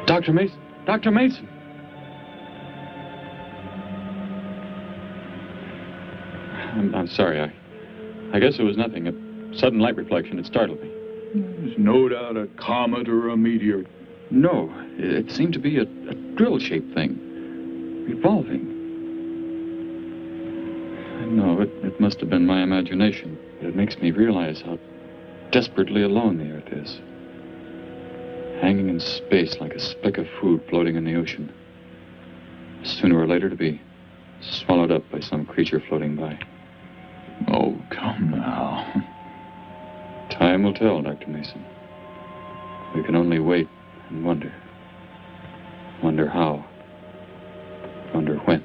Dr. Mason! Dr. Mason! I'm sorry. I guess it was nothing. A sudden light reflection. It startled me. There's no doubt a comet or a meteor. No, it seemed to be a drill-shaped thing, revolving. No, it must have been my imagination, but it makes me realize how desperately alone the Earth is. Hanging in space like a speck of food floating in the ocean. Sooner or later to be swallowed up by some creature floating by. Oh, come now. Time will tell, Dr. Mason. We can only wait and wonder. Wonder how. Wonder when.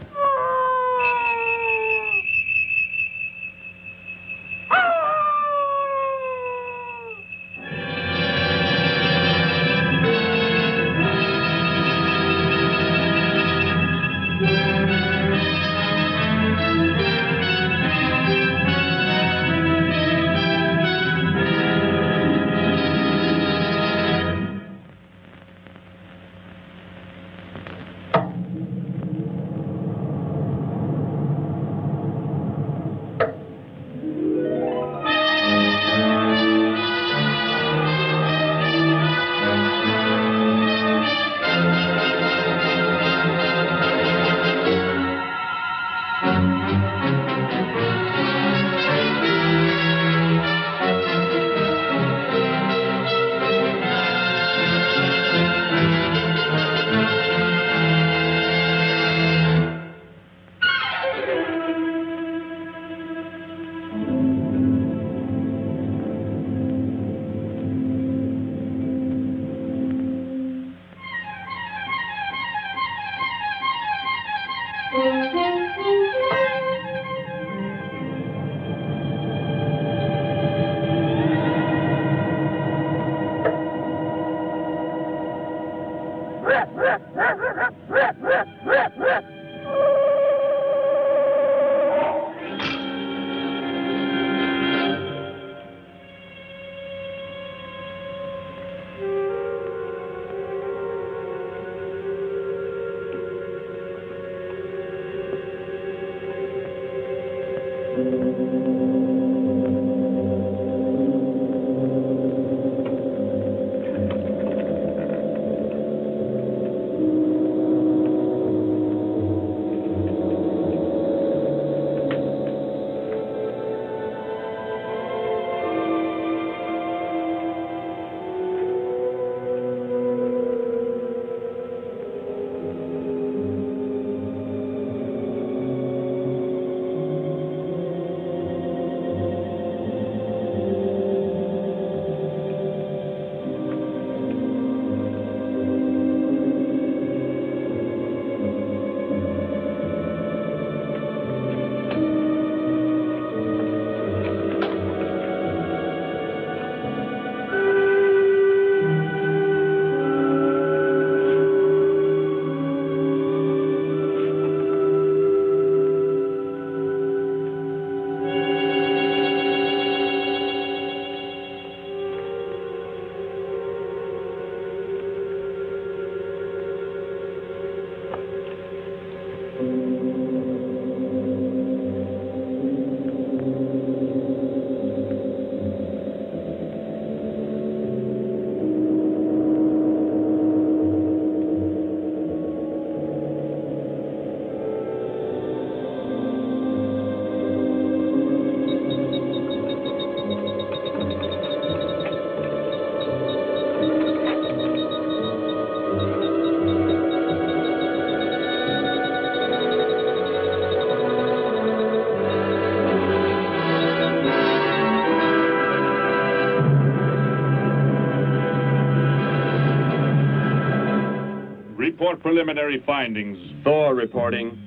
Report preliminary findings. Thor reporting.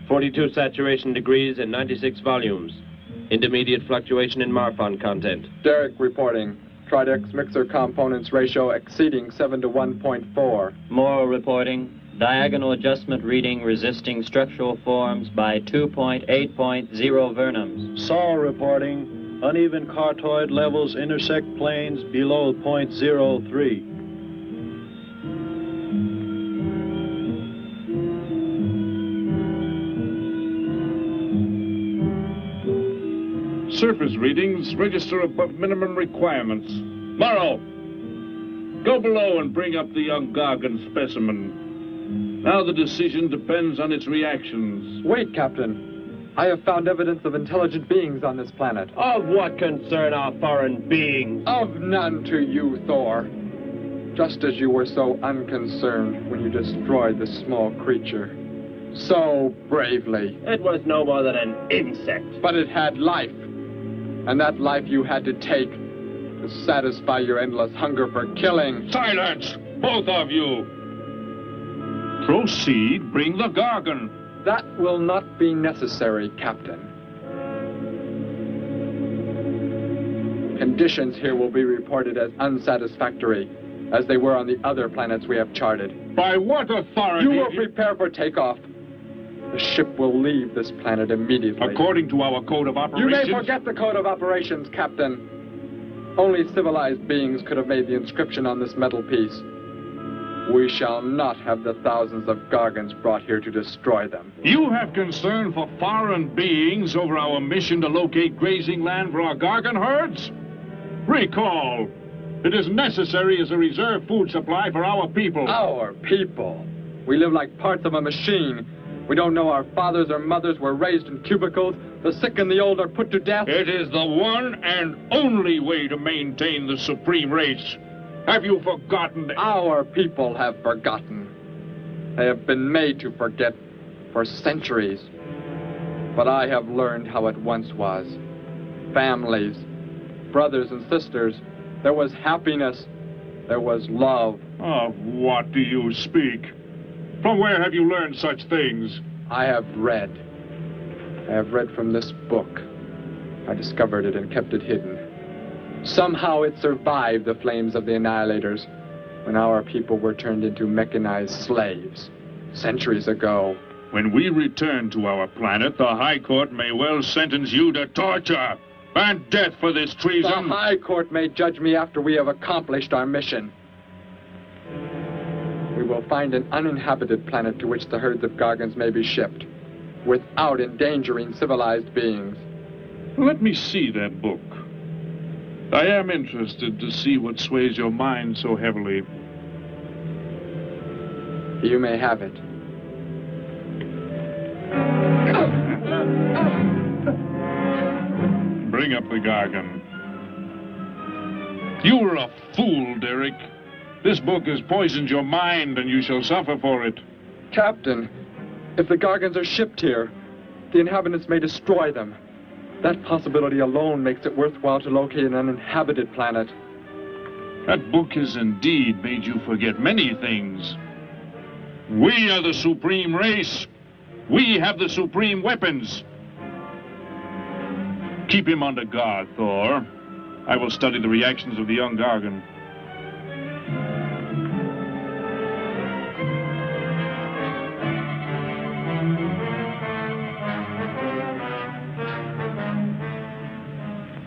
42 saturation degrees and 96 volumes. Intermediate fluctuation in Marfan content. Derek reporting. Tridex mixer components ratio exceeding 7 to 1.4. Morrow reporting. Diagonal adjustment reading resisting structural forms by 2.8.0 Vernums. Saul reporting. Uneven cartoid levels intersect planes below .03. surface readings register above minimum requirements. Morrow, go below and bring up the young Gargan specimen. Now the decision depends on its reactions. Wait, Captain. I have found evidence of intelligent beings on this planet. Of what concern are foreign beings? Of none to you, Thor. Just as you were so unconcerned when you destroyed the small creature. So bravely. It was no more than an insect. But it had life. And that life you had to take to satisfy your endless hunger for killing. Silence, both of you! Proceed, bring the Gargan. That will not be necessary, Captain. Conditions here will be reported as unsatisfactory, as they were on the other planets we have charted. By what authority? You will prepare for takeoff. The ship will leave this planet immediately. According to our code of operations... You may forget the code of operations, Captain. Only civilized beings could have made the inscription on this metal piece. We shall not have the thousands of Gargans brought here to destroy them. You have concern for foreign beings over our mission to locate grazing land for our Gargan herds? Recall, it is necessary as a reserve food supply for our people. Our people? We live like parts of a machine. We don't know our fathers or mothers were raised in cubicles. The sick and the old are put to death. It is the one and only way to maintain the supreme race. Have you forgotten that? Our people have forgotten. They have been made to forget for centuries. But I have learned how it once was. Families, brothers and sisters. There was happiness. There was love. Of what do you speak? From where have you learned such things? I have read. I have read from this book. I discovered it and kept it hidden. Somehow it survived the flames of the Annihilators when our people were turned into mechanized slaves centuries ago. When we return to our planet, the High Court may well sentence you to torture and death for this treason. The High Court may judge me after we have accomplished our mission. We will find an uninhabited planet to which the herds of Gargans may be shipped, without endangering civilized beings. Let me see that book. I am interested to see what sways your mind so heavily. You may have it. Bring up the Gargan. You were a fool, Derek. This book has poisoned your mind, and you shall suffer for it. Captain, if the Gargans are shipped here, the inhabitants may destroy them. That possibility alone makes it worthwhile to locate an uninhabited planet. That book has indeed made you forget many things. We are the supreme race. We have the supreme weapons. Keep him under guard, Thor. I will study the reactions of the young Gargan.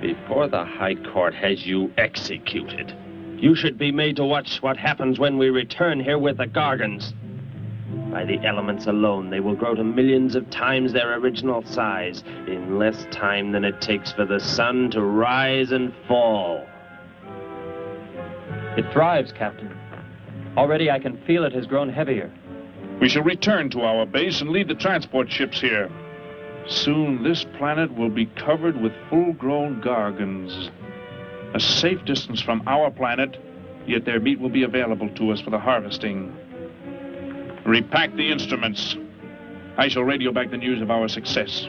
Before the High Court has you executed, you should be made to watch what happens when we return here with the Gargans. By the elements alone, they will grow to millions of times their original size in less time than it takes for the sun to rise and fall. It thrives, Captain. Already I can feel it has grown heavier. We shall return to our base and leave the transport ships here. Soon this planet will be covered with full-grown Gargans. A safe distance from our planet, yet their meat will be available to us for the harvesting. Repack the instruments. I shall radio back the news of our success.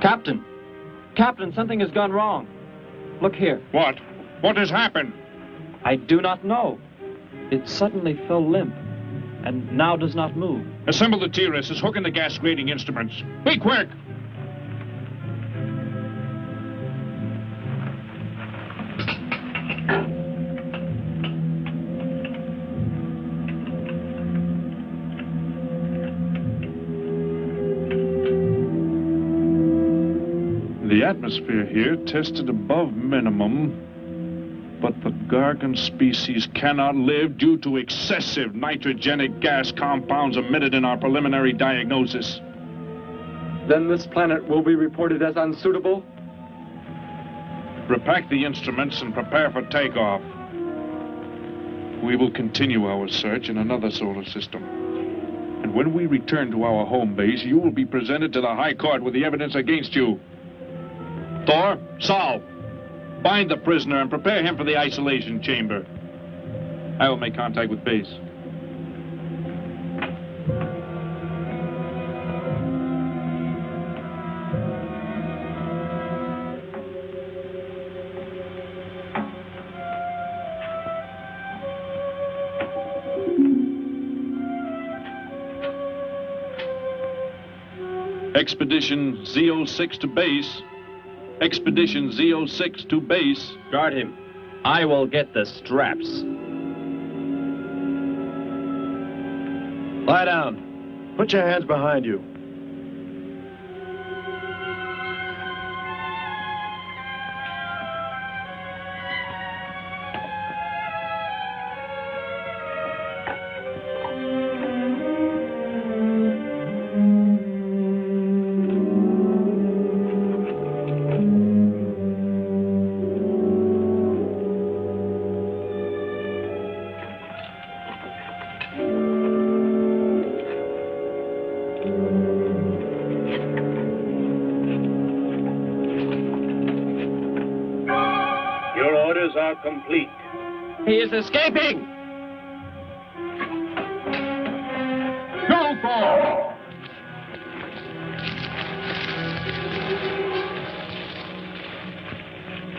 Captain! Captain, something has gone wrong. Look here. What? What has happened? I do not know. It suddenly fell limp, and now does not move. Assemble the TRSs, hook in the gas grading instruments. Be quick! The atmosphere here tested above minimum, But the Gargan species cannot live due to excessive nitrogenic gas compounds emitted in our preliminary diagnosis. Then this planet will be reported as unsuitable? Repack the instruments and prepare for takeoff. We will continue our search in another solar system. And when we return to our home base, you will be presented to the High Court with the evidence against you. Thor, Saul, bind the prisoner and prepare him for the isolation chamber. I will make contact with base. Expedition Z06 to base. Expedition Z06 to base. Guard him. I will get the straps. Lie down. Put your hands behind you. Complete. He is escaping! Go for!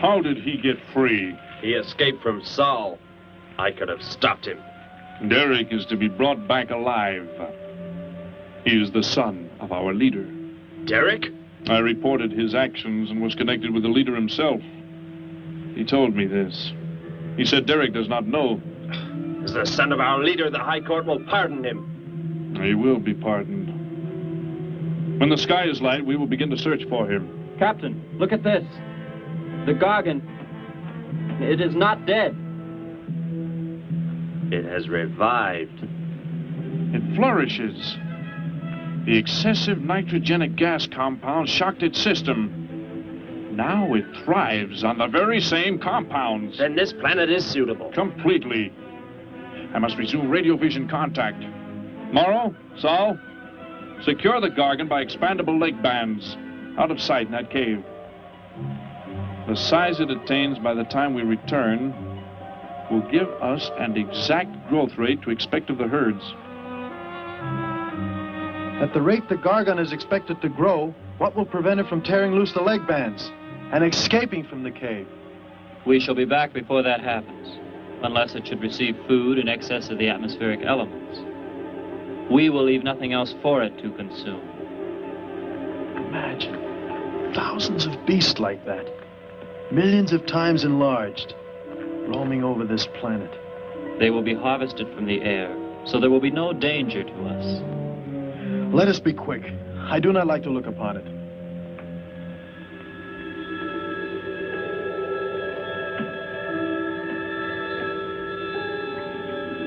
How did he get free? He escaped from Saul. I could have stopped him. Derek is to be brought back alive. He is the son of our leader. Derek? I reported his actions and was connected with the leader himself. He told me this. He said Derek does not know. As the son of our leader, the High Court will pardon him. He will be pardoned. When the sky is light, we will begin to search for him. Captain, look at this. The Gargan. It is not dead. It has revived. It flourishes. The excessive nitrogenic gas compound shocked its system. Now it thrives on the very same compounds. Then this planet is suitable. Completely. I must resume radio vision contact. Morrow, Saul, secure the Gargan by expandable leg bands. Out of sight in that cave. The size it attains by the time we return will give us an exact growth rate to expect of the herds. At the rate the Gargan is expected to grow, what will prevent it from tearing loose the leg bands and escaping from the cave? We shall be back before that happens, unless it should receive food in excess of the atmospheric elements. We will leave nothing else for it to consume. Imagine thousands of beasts like that, millions of times enlarged, roaming over this planet. They will be harvested from the air, so there will be no danger to us. Let us be quick. I do not like to look upon it.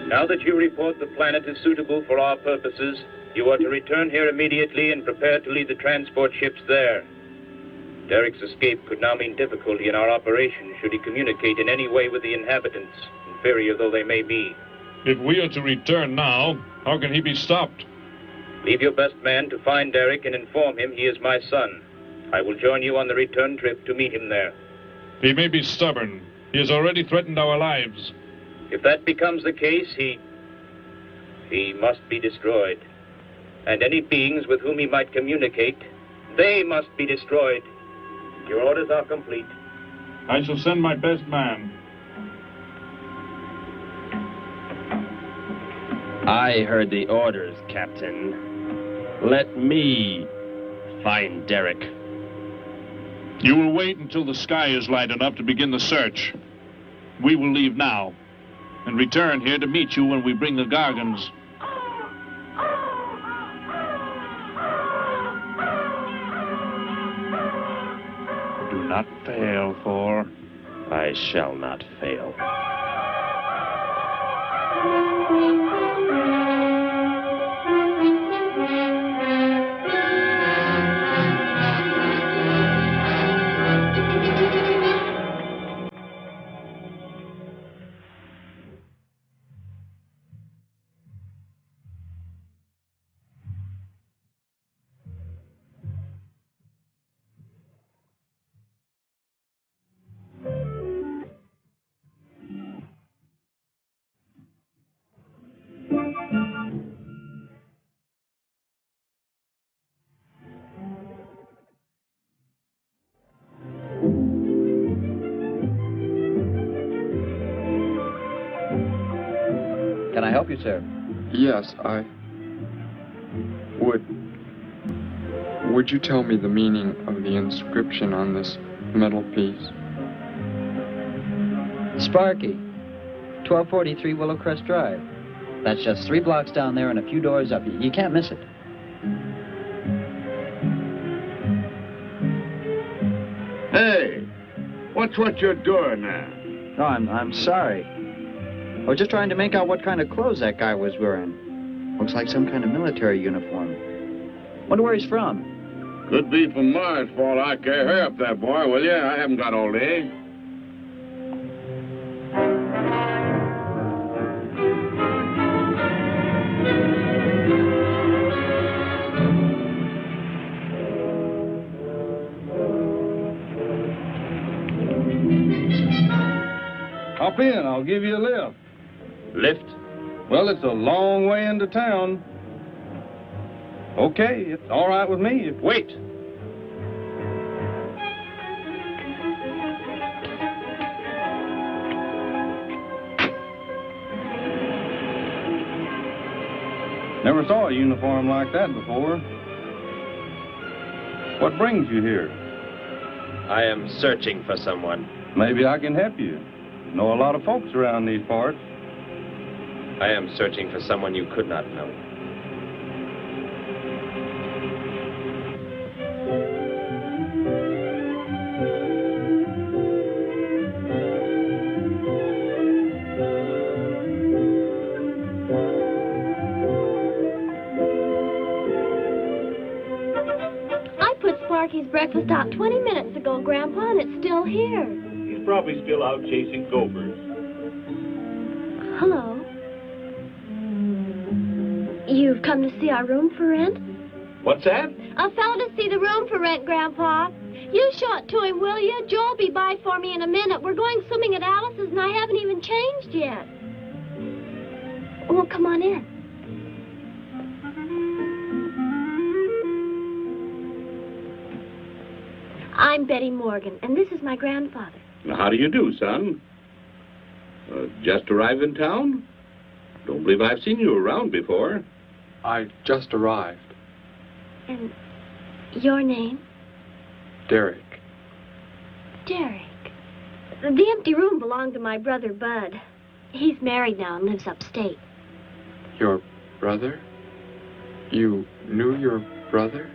Now that you report the planet is suitable for our purposes, you are to return here immediately and prepare to lead the transport ships there. Derek's escape could now mean difficulty in our operation should he communicate in any way with the inhabitants, inferior though they may be. If we are to return now, how can he be stopped? Leave your best man to find Derek and inform him he is my son. I will join you on the return trip to meet him there. He may be stubborn. He has already threatened our lives. If that becomes the case, he must be destroyed. And any beings with whom he might communicate, they must be destroyed. Your orders are complete. I shall send my best man. I heard the orders, Captain. Let me find Derek. You will wait until the sky is light enough to begin the search. We will leave now and return here to meet you when we bring the Gargans. Do not fail, Thor. I shall not fail. Can I help you, sir? Yes, I would. Would you tell me the meaning of the inscription on this metal piece? Sparky, 1243 Willowcrest Drive. That's just 3 blocks down there and a few doors up. You can't miss it. Hey, what's what you're doing there? No, I'm sorry. I was just trying to make out what kind of clothes that guy was wearing. Looks like some kind of military uniform. Wonder where he's from. Could be from Mars for all I care. Hurry up there, boy, will you? I haven't got all day. Hop in, I'll give you a lift. Lift? Well, it's a long way into town. Okay, it's all right with me. Wait! Never saw a uniform like that before. What brings you here? I am searching for someone. Maybe I can help you. Know a lot of folks around these parts. I am searching for someone you could not know. I put Sparky's breakfast out 20 minutes ago, Grandpa, and it's still here. He's probably still out chasing gophers. Hello. You've come to see our room for rent? What's that? A fellow to see the room for rent, Grandpa. You show it to him, will you? Joe'll be by for me in a minute. We're going swimming at Alice's, and I haven't even changed yet. Well, come on in. I'm Betty Morgan, and this is my grandfather. How do you do, son? Just arrived in town? Don't believe I've seen you around before. I just arrived. And your name? Derek. Derek. The empty room belonged to my brother, Bud. He's married now and lives upstate. Your brother? You knew your brother?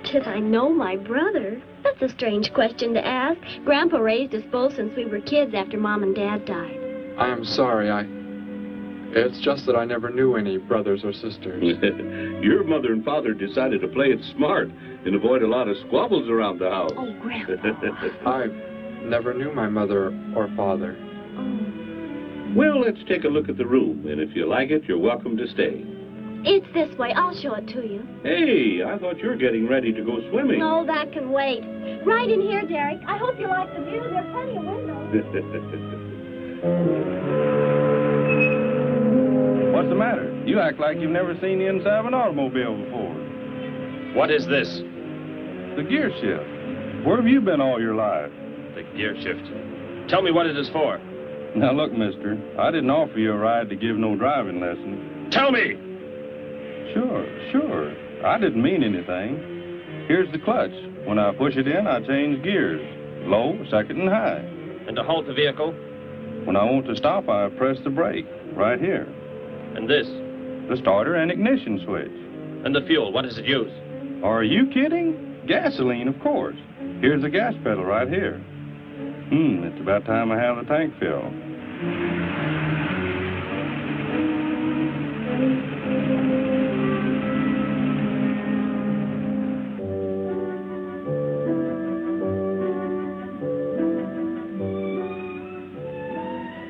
Did I know my brother? That's a strange question to ask. Grandpa raised us both since we were kids after Mom and Dad died. I am sorry, It's just that I never knew any brothers or sisters. Your mother and father decided to play it smart and avoid a lot of squabbles around the house. Oh, Grandpa. I never knew my mother or father. Well, let's take a look at the room, and if you like it, you're welcome to stay. It's this way. I'll show it to you. Hey, I thought you were getting ready to go swimming. No, that can wait. Right in here, Derek. I hope you like the view. There are plenty of windows. What's the matter? You act like you've never seen the inside of an automobile before. What is this? The gear shift. Where have you been all your life? The gear shift. Tell me what it is for. Now look, mister, I didn't offer you a ride to give no driving lesson. Tell me! Sure. I didn't mean anything. Here's the clutch. When I push it in, I change gears. Low, second, and high. And to halt the vehicle? When I want to stop, I press the brake, right here. And this? The starter and ignition switch. And the fuel, what does it use? Are you kidding? Gasoline, of course. Here's the gas pedal right here. It's about time I have the tank filled.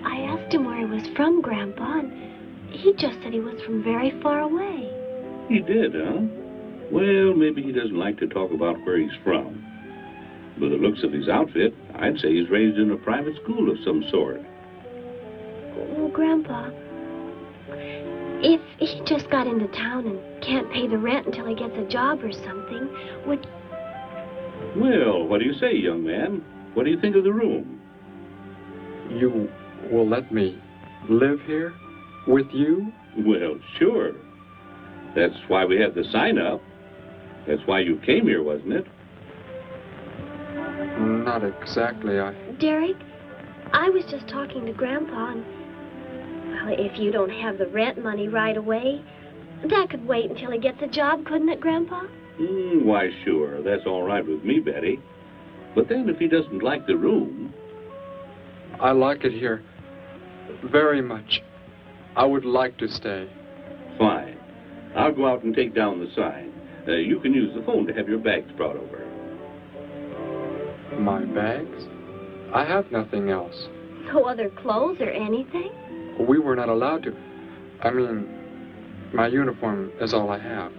I asked him where he was from, Grandpa, and he just said he was from very far away. He did, huh? Well, maybe he doesn't like to talk about where he's from. By the looks of his outfit, I'd say he's raised in a private school of some sort. Well, Grandpa, if he just got into town and can't pay the rent until he gets a job or something, would... Well, what do you say, young man? What do you think of the room? You will let me live here with you? Well, sure. That's why we had the sign up. That's why you came here, wasn't it? Not exactly, Derek, I was just talking to Grandpa, and... Well, if you don't have the rent money right away, that could wait until he gets a job, couldn't it, Grandpa? Why, sure. That's all right with me, Betty. But then if he doesn't like the room... I like it here very much. I would like to stay. Fine. I'll go out and take down the sign. You can use the phone to have your bags brought over. My bags? I have nothing else. No other clothes or anything? We were not allowed to. I mean, my uniform is all I have.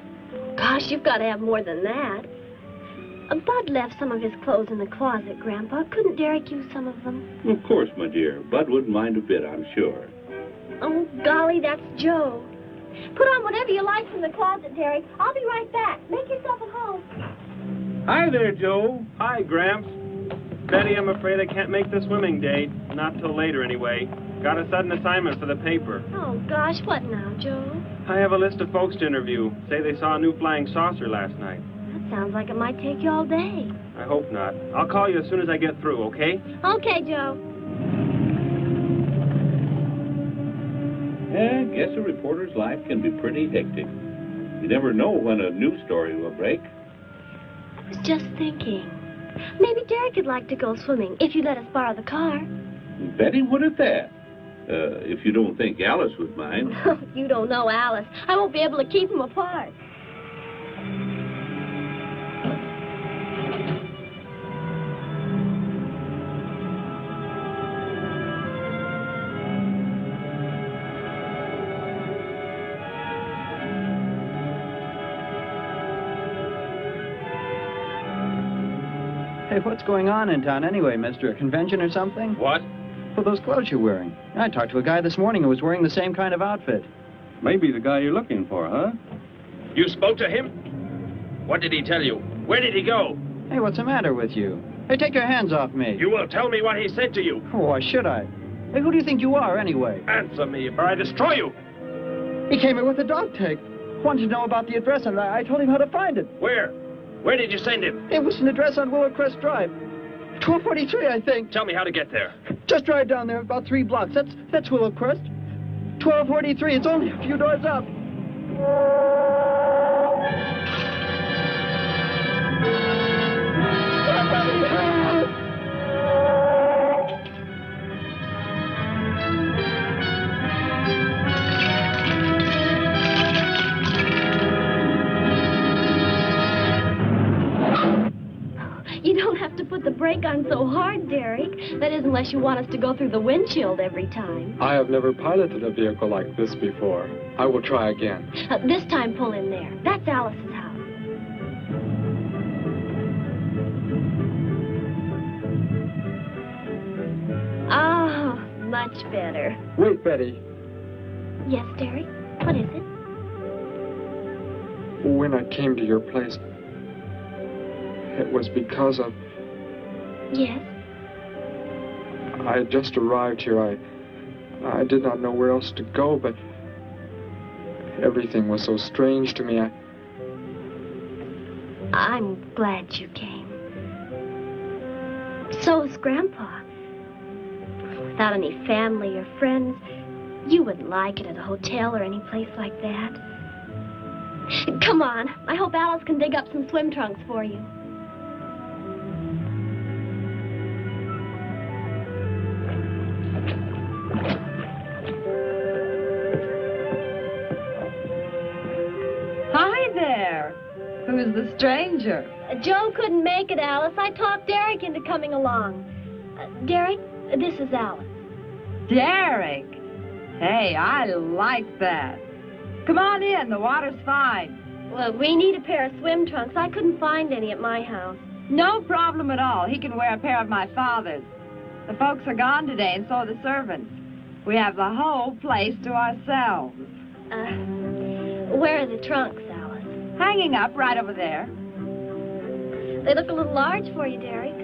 Gosh, you've got to have more than that. Bud left some of his clothes in the closet, Grandpa. Couldn't Derek use some of them? Of course, my dear. Bud wouldn't mind a bit, I'm sure. Oh, golly, that's Joe. Put on whatever you like from the closet, Derek. I'll be right back. Make yourself at home. Hi there, Joe. Hi, Gramps. Betty, I'm afraid I can't make the swimming date. Not till later, anyway. Got a sudden assignment for the paper. Oh, gosh, what now, Joe? I have a list of folks to interview. Say they saw a new flying saucer last night. That sounds like it might take you all day. I hope not. I'll call you as soon as I get through, okay? Okay, Joe. I guess a reporter's life can be pretty hectic. You never know when a news story will break. I was just thinking. Maybe Derek would like to go swimming if you let us borrow the car. Betty would at that. If you don't think Alice would mind. You don't know Alice. I won't be able to keep them apart. Hey, what's going on in town anyway, mister? A convention or something? What? For those clothes you're wearing. I talked to a guy this morning who was wearing the same kind of outfit. Maybe the guy you're looking for, huh? You spoke to him? What did he tell you? Where did he go? Hey, what's the matter with you? Hey, take your hands off me. You will tell me what he said to you. Oh, why should I? Hey, who do you think you are, anyway? Answer me, or I destroy you. He came here with a dog tag. Wanted to know about the address, and I told him how to find it. Where? Where did you send him? It was an address on Willow Crest Drive. 1243, I think. Tell me how to get there. Just drive down there about 3 blocks. That's Willow Crest. 1243. It's only a few doors up. You don't have to put the brake on so hard, Derek. That is, unless you want us to go through the windshield every time. I have never piloted a vehicle like this before. I will try again. This time, pull in there. That's Alice's house. Oh, much better. Wait, Betty. Yes, Derek? What is it? When I came to your place, it was because of... Yes? I had just arrived here. I did not know where else to go, but everything was so strange to me. I'm glad you came. So is Grandpa. Without any family or friends, you wouldn't like it at a hotel or any place like that. Come on. I hope Alice can dig up some swim trunks for you. Who's the stranger? Joe couldn't make it, Alice. I talked Derek into coming along. Derek, this is Alice. Derek. Hey, I like that. Come on in. The water's fine. Well, we need a pair of swim trunks. I couldn't find any at my house. No problem at all. He can wear a pair of my father's. The folks are gone today, and so are the servants. We have the whole place to ourselves. Where are the trunks, Alice? Hanging up right over there. They look a little large for you, Derek.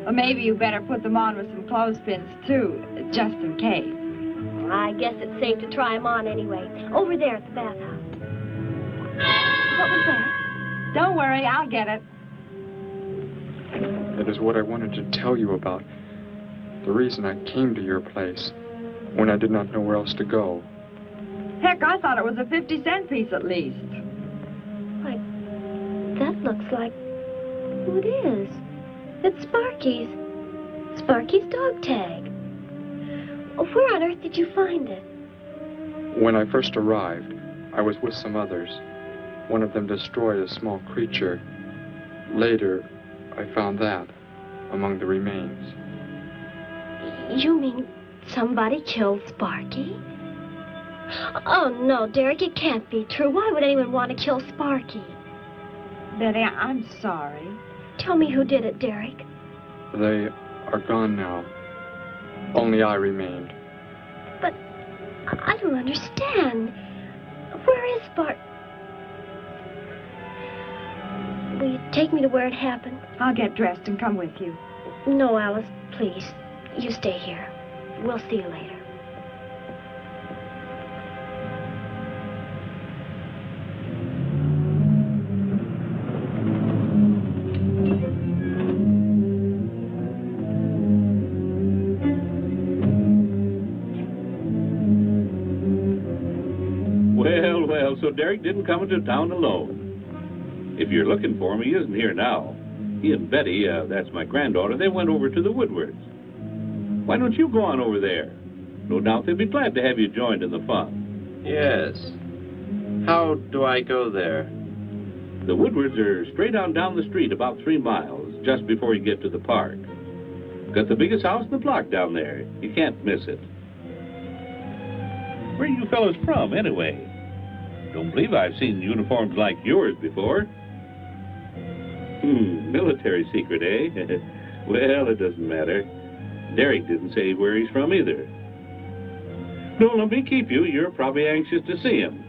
Well, maybe you better put them on with some clothespins, too, just in case. I guess it's safe to try them on anyway. Over there at the bathhouse. What was that? Don't worry, I'll get it. It is what I wanted to tell you about. The reason I came to your place when I did not know where else to go. Heck, I thought it was a 50-cent piece at least. Why, that looks like... Who it is? It's Sparky's. Sparky's dog tag. Where on earth did you find it? When I first arrived, I was with some others. One of them destroyed a small creature. Later, I found that among the remains. You mean somebody killed Sparky? Oh, no, Derek, it can't be true. Why would anyone want to kill Sparky? Betty, I'm sorry. Tell me who did it, Derek. They are gone now. Only I remained. But I don't understand. Where is Sparky? Will you take me to where it happened? I'll get dressed and come with you. No, Alice, please. You stay here. We'll see you later. Well, so Derek didn't come into town alone. If you're looking for him, he isn't here now. He and Betty, that's my granddaughter, they went over to the Woodwards. Why don't you go on over there? No doubt they'd be glad to have you joined in the fun. Yes. How do I go there? The Woodwards are straight on down the street about 3 miles, just before you get to the park. Got the biggest house in the block down there. You can't miss it. Where are you fellas from, anyway? Don't believe I've seen uniforms like yours before. Military secret, eh? Well, it doesn't matter. Derek didn't say where he's from either. Don't let me keep you. You're probably anxious to see him.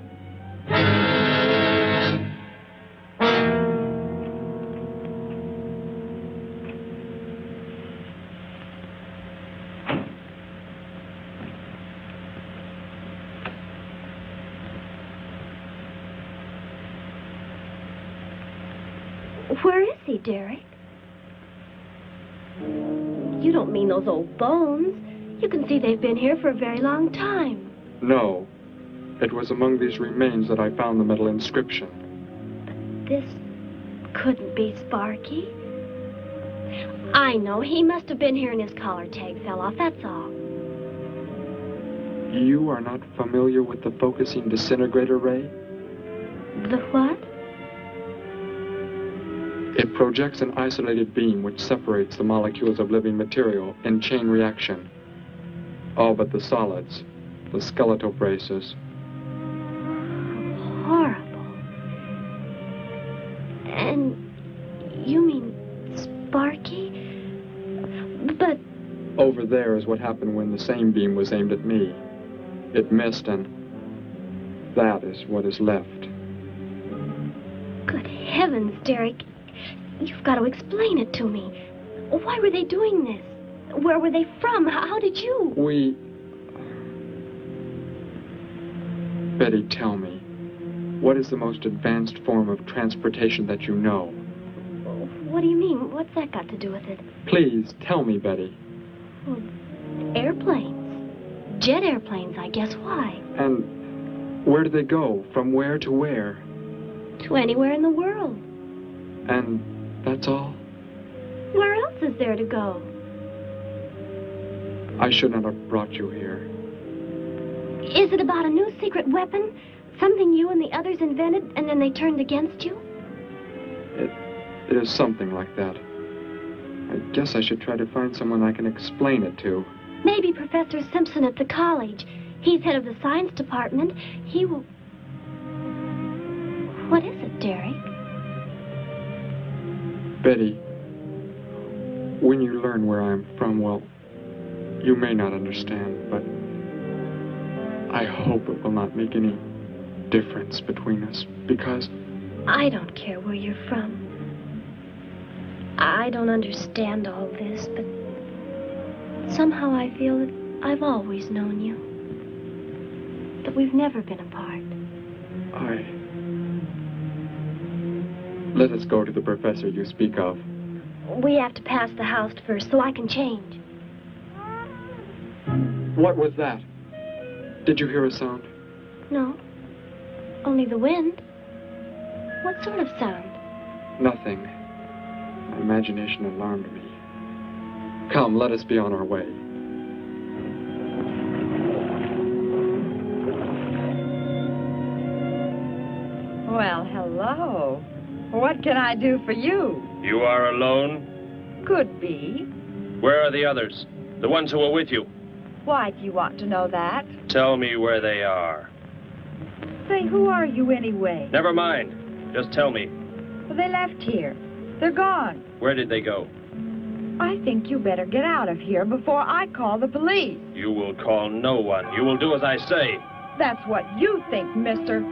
Where is he, Derek? You don't mean those old bones. You can see they've been here for a very long time. No. It was among these remains that I found the metal inscription. But this couldn't be Sparky. I know. He must have been here and his collar tag fell off, that's all. You are not familiar with the focusing disintegrator ray? The what? It projects an isolated beam which separates the molecules of living material in chain reaction. All but the solids, the skeletal braces. Horrible. And you mean Sparky? But... Over there is what happened when the same beam was aimed at me. It missed, and that is what is left. Good heavens, Derek. You've got to explain it to me. Why were they doing this? Where were they from? How did you... Betty, tell me. What is the most advanced form of transportation that you know? What do you mean? What's that got to do with it? Please, tell me, Betty. Well, airplanes. Jet airplanes, I guess. Why? And where do they go? From where to where? To anywhere in the world. And that's all? Where else is there to go? I should not have brought you here. Is it about a new secret weapon? Something you and the others invented and then they turned against you? It is something like that. I guess I should try to find someone I can explain it to. Maybe Professor Simpson at the college. He's head of the science department. He will... What is it, Derek? Betty, when you learn where I'm from, well, you may not understand, but I hope it will not make any difference between us, because... I don't care where you're from. I don't understand all this, but somehow I feel that I've always known you. That we've never been apart. Let us go to the professor you speak of. We have to pass the house first so I can change. What was that? Did you hear a sound? No. Only the wind. What sort of sound? Nothing. My imagination alarmed me. Come, let us be on our way. Well, hello. What can I do for you? You are alone? Could be. Where are the others? The ones who were with you? Why do you want to know that? Tell me where they are. Say, who are you anyway? Never mind. Just tell me. Well, they left here. They're gone. Where did they go? I think you better get out of here before I call the police. You will call no one. You will do as I say. That's what you think, mister.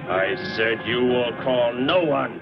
I said you will call no one.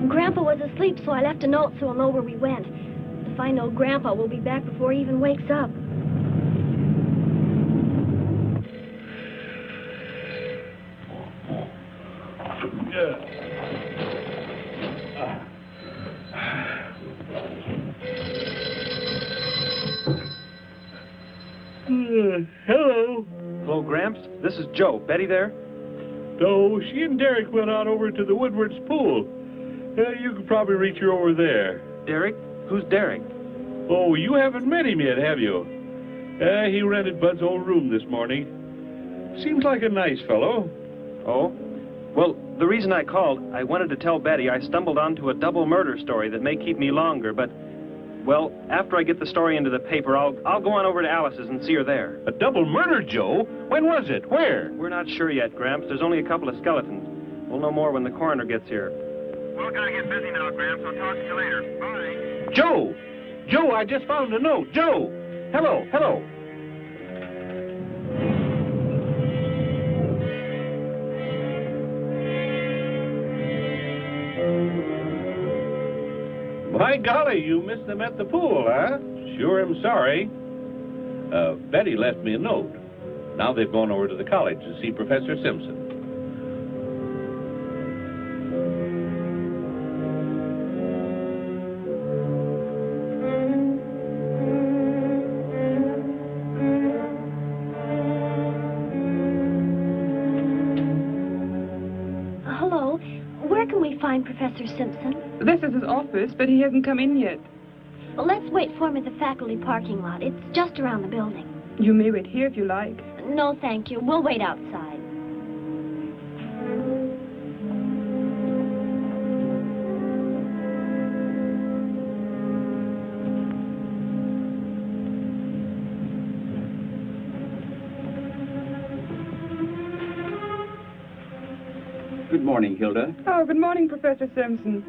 Grandpa was asleep, so I left a note so he'll know where we went. If I know Grandpa, we'll be back before he even wakes up. Hello. Hello, Gramps. This is Joe. Betty there? No, she and Derek went out over to the Woodward's pool. You could probably reach her over there. Derek? Who's Derek? Oh, you haven't met him yet, have you? He rented Bud's old room this morning. Seems like a nice fellow. Oh? Well, the reason I called, I wanted to tell Betty I stumbled onto a double murder story that may keep me longer, but, well, after I get the story into the paper, I'll go on over to Alice's and see her there. A double murder, Joe? When was it? Where? We're not sure yet, Gramps. There's only a couple of skeletons. We'll know more when the coroner gets here. Well, gotta get busy now, Gramps. I'll talk to you later. Bye. Joe! Joe, I just found a note. Joe! Hello, hello. By golly, you missed them at the pool, huh? Sure am sorry. Betty left me a note. Now they've gone over to the college to see Professor Simpson. Hello. Where can we find Professor Simpson? This is his office, but he hasn't come in yet. Well, let's wait for him at the faculty parking lot. It's just around the building. You may wait here if you like. No, thank you. We'll wait outside. Good morning, Hilda. Oh, good morning, Professor Simpson.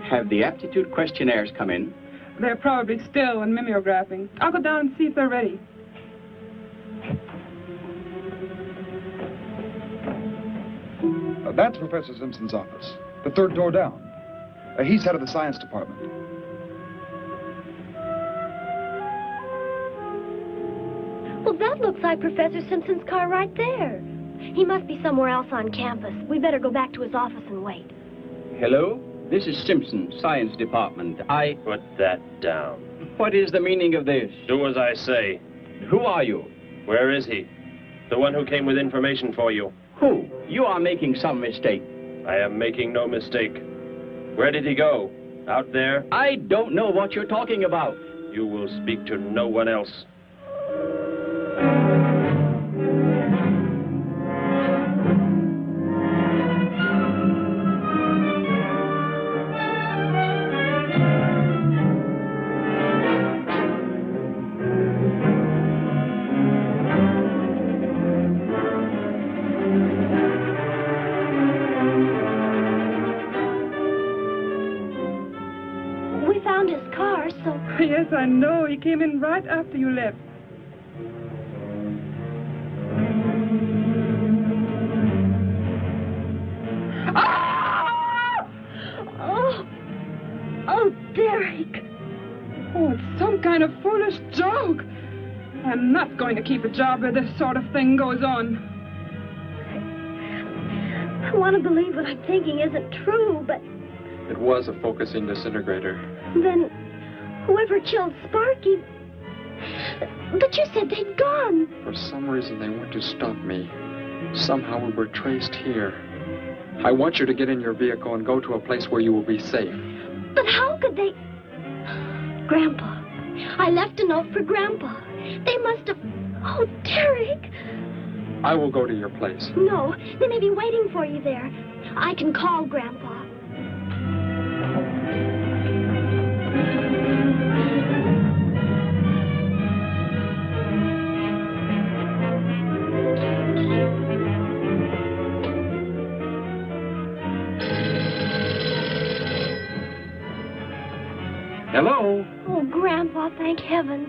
Have the aptitude questionnaires come in? They're probably still in mimeographing. I'll go down and see if they're ready. That's Professor Simpson's office. The third door down. He's head of the science department. Well, that looks like Professor Simpson's car right there. He must be somewhere else on campus. We better go back to his office and wait. Hello? This is Simpson, science department. Put that down. What is the meaning of this? Do as I say. Who are you? Where is he? The one who came with information for you. Who? You are making some mistake. I am making no mistake. Where did he go? Out there? I don't know what you're talking about. You will speak to no one else. Yes, I know. He came in right after you left. Ah! Oh, Derek. Oh, it's some kind of foolish joke. I'm not going to keep a job where this sort of thing goes on. I want to believe what I'm thinking isn't true, but... It was a focusing disintegrator. Then... whoever killed Sparky... But you said they'd gone. For some reason, they went to stop me. Somehow we were traced here. I want you to get in your vehicle and go to a place where you will be safe. But how could they... Grandpa. I left a note for Grandpa. They must have... Oh, Derek. I will go to your place. No, they may be waiting for you there. I can call Grandpa. Hello? Oh, Grandpa, thank heavens.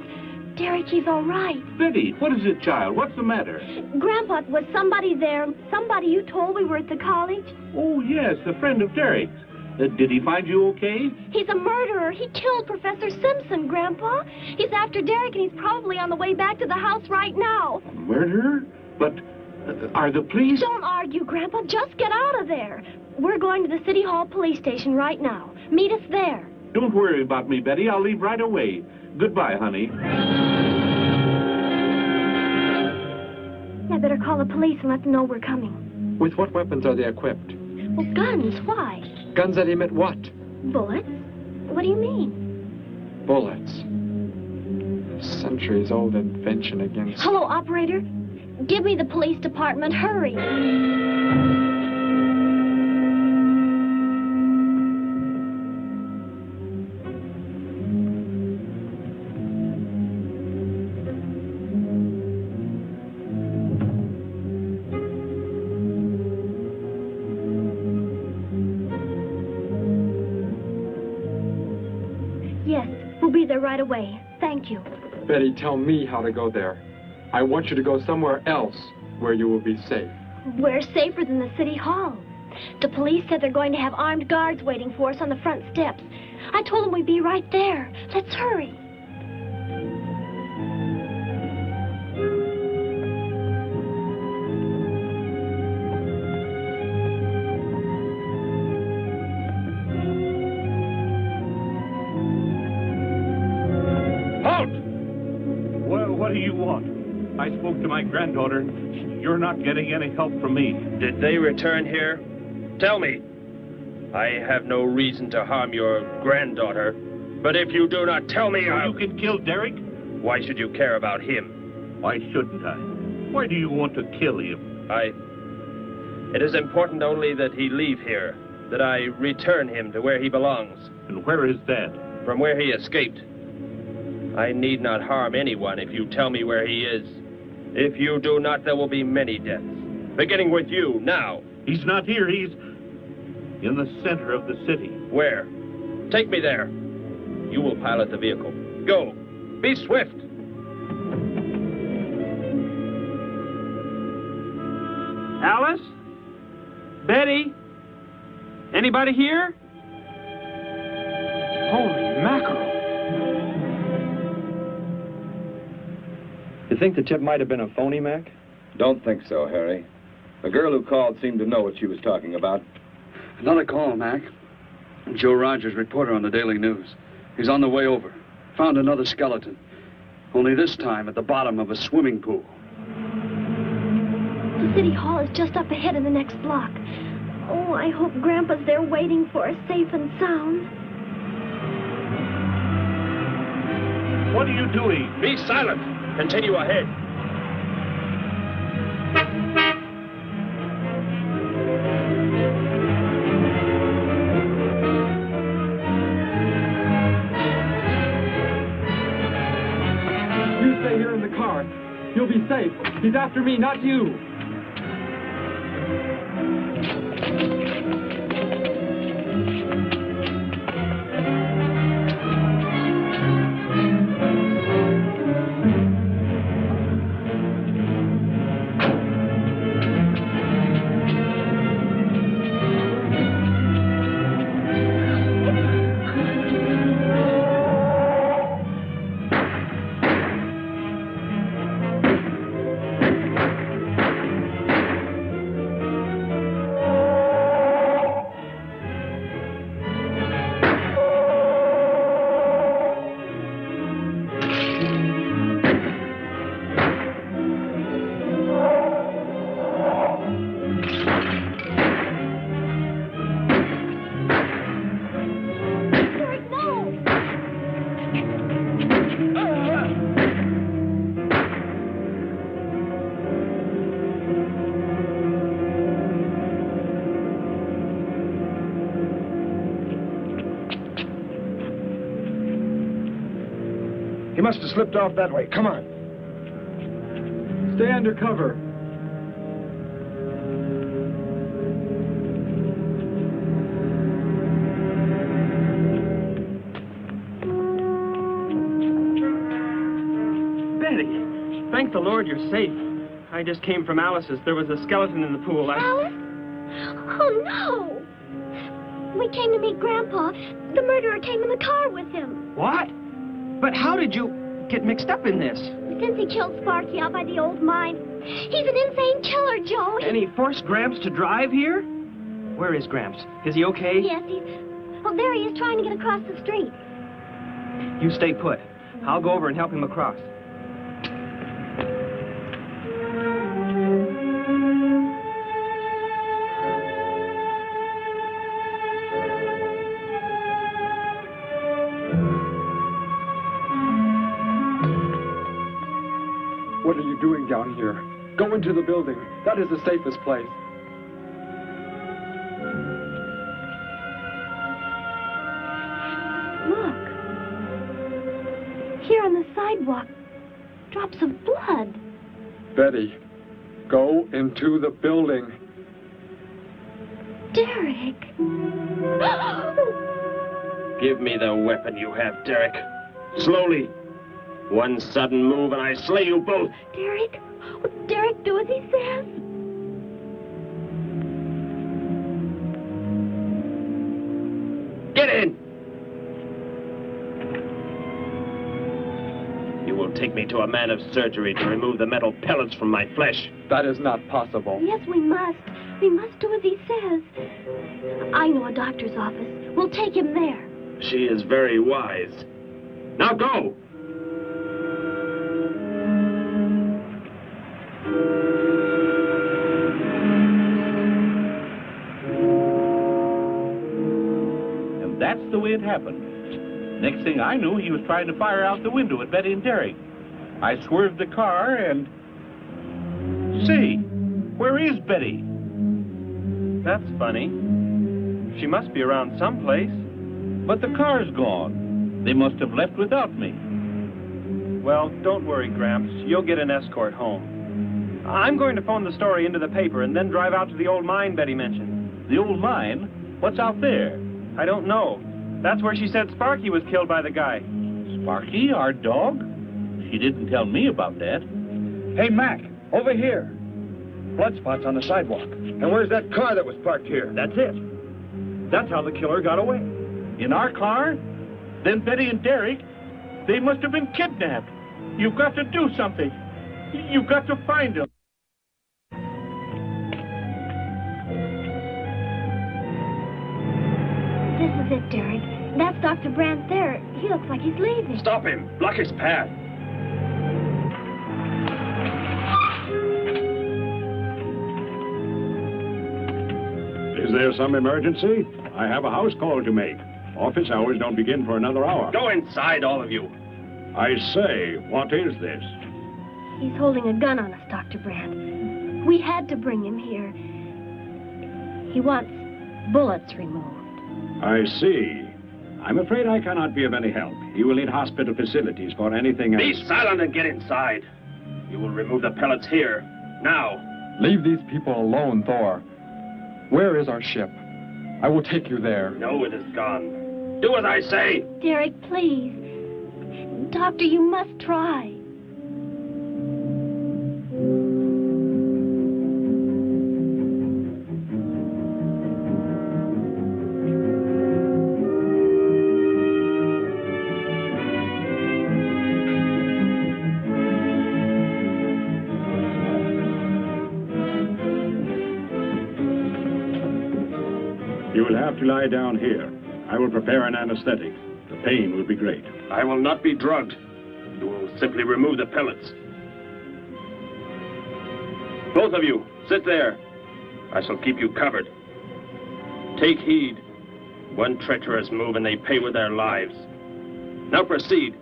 Derek, he's all right. Betty, what is it, child? What's the matter? Grandpa, was somebody there? Somebody you told we were at the college? Oh, yes, a friend of Derek's. Did he find you okay? He's a murderer. He killed Professor Simpson, Grandpa. He's after Derek, and he's probably on the way back to the house right now. A murderer? But are the police... Don't argue, Grandpa. Just get out of there. We're going to the City Hall police station right now. Meet us there. Don't worry about me, Betty. I'll leave right away. Goodbye, honey. I better call the police and let them know we're coming. With what weapons are they equipped? Well, guns. Why? Guns that emit what? Bullets? What do you mean? Bullets. A centuries-old invention against... Hello, operator. Give me the police department. Hurry. Right away. Thank you. Betty, tell me how to go there. I want you to go somewhere else where you will be safe. We're safer than the City Hall. The police said they're going to have armed guards waiting for us on the front steps. I told them we'd be right there. Let's hurry. I spoke to my granddaughter. You're not getting any help from me. Did they return here? Tell me. I have no reason to harm your granddaughter, but if you do not tell me, You can kill Derek? Why should you care about him? Why shouldn't I? Why do you want to kill him? It is important only that he leave here, that I return him to where he belongs. And where is that? From where he escaped. I need not harm anyone if you tell me where he is. If you do not, there will be many deaths. Beginning with you, now. He's not here. He's in the center of the city. Where? Take me there. You will pilot the vehicle. Go. Be swift. Alice? Betty? Anybody here? Holy mackerel. You think the tip might have been a phony, Mac? Don't think so, Harry. The girl who called seemed to know what she was talking about. Another call, Mac. Joe Rogers, reporter on the Daily News. He's on the way over. Found another skeleton. Only this time at the bottom of a swimming pool. The city hall is just up ahead in the next block. Oh, I hope Grandpa's there waiting for us safe and sound. What are you doing? Be silent. Continue ahead. You stay here in the car. You'll be safe. He's after me, not you. He must have slipped off that way. Come on. Stay under cover. Betty, thank the Lord you're safe. I just came from Alice's. There was a skeleton in the pool. Alice? Oh, no! We came to meet Grandpa. The murderer came in the car with him. What? But how did you get mixed up in this? Since he killed Sparky out by the old mine. He's an insane killer, Joe. And he forced Gramps to drive here? Where is Gramps? Is he okay? Yes, Oh, there he is trying to get across the street. You stay put. I'll go over and help him across. What are you doing down here? Go into the building. That is the safest place. Look. Here on the sidewalk. Drops of blood. Betty, go into the building. Derek. Give me the weapon you have, Derek. Slowly. One sudden move and I slay you both. Derek? Will Derek do as he says? Get in! You will take me to a man of surgery to remove the metal pellets from my flesh. That is not possible. Yes, we must. We must do as he says. I know a doctor's office. We'll take him there. She is very wise. Now go! And that's the way it happened. Next thing I knew, he was trying to fire out the window at Betty and Derek. I swerved the car and... Say, where is Betty? That's funny. She must be around someplace. But the car's gone. They must have left without me. Well, don't worry, Gramps. You'll get an escort home. I'm going to phone the story into the paper and then drive out to the old mine Betty mentioned. The old mine? What's out there? I don't know. That's where she said Sparky was killed by the guy. Sparky, our dog? She didn't tell me about that. Hey, Mac, over here. Blood spots on the sidewalk. And where's that car that was parked here? That's it. That's how the killer got away. In our car? Then Betty and Derek, they must have been kidnapped. You've got to do something. You've got to find them. This is it, Derek. That's Dr. Brandt there. He looks like he's leaving. Stop him. Block his path. Is there some emergency? I have a house call to make. Office hours don't begin for another hour. Go inside, all of you. I say, what is this? He's holding a gun on us, Dr. Brandt. We had to bring him here. He wants bullets removed. I see. I'm afraid I cannot be of any help. You will need hospital facilities for anything else. Be silent and get inside. You will remove the pellets here, now. Leave these people alone, Thor. Where is our ship? I will take you there. No, it is gone. Do as I say. Derek, please. Doctor, you must try. You will have to lie down here. I will prepare an anesthetic. The pain will be great. I will not be drugged. You will simply remove the pellets. Both of you, sit there. I shall keep you covered. Take heed. One treacherous move and they pay with their lives. Now proceed.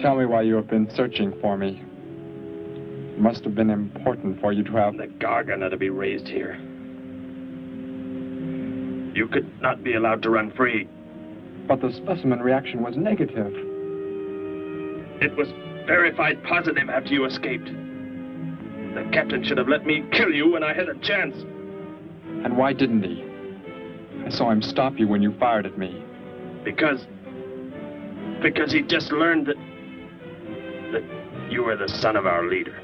Tell me why you have been searching for me. It must have been important for you to have... The Gargan are to be raised here. You could not be allowed to run free. But the specimen reaction was negative. It was verified positive after you escaped. The captain should have let me kill you when I had a chance. And why didn't he? I saw him stop you when you fired at me. Because he just learned that you were the son of our leader.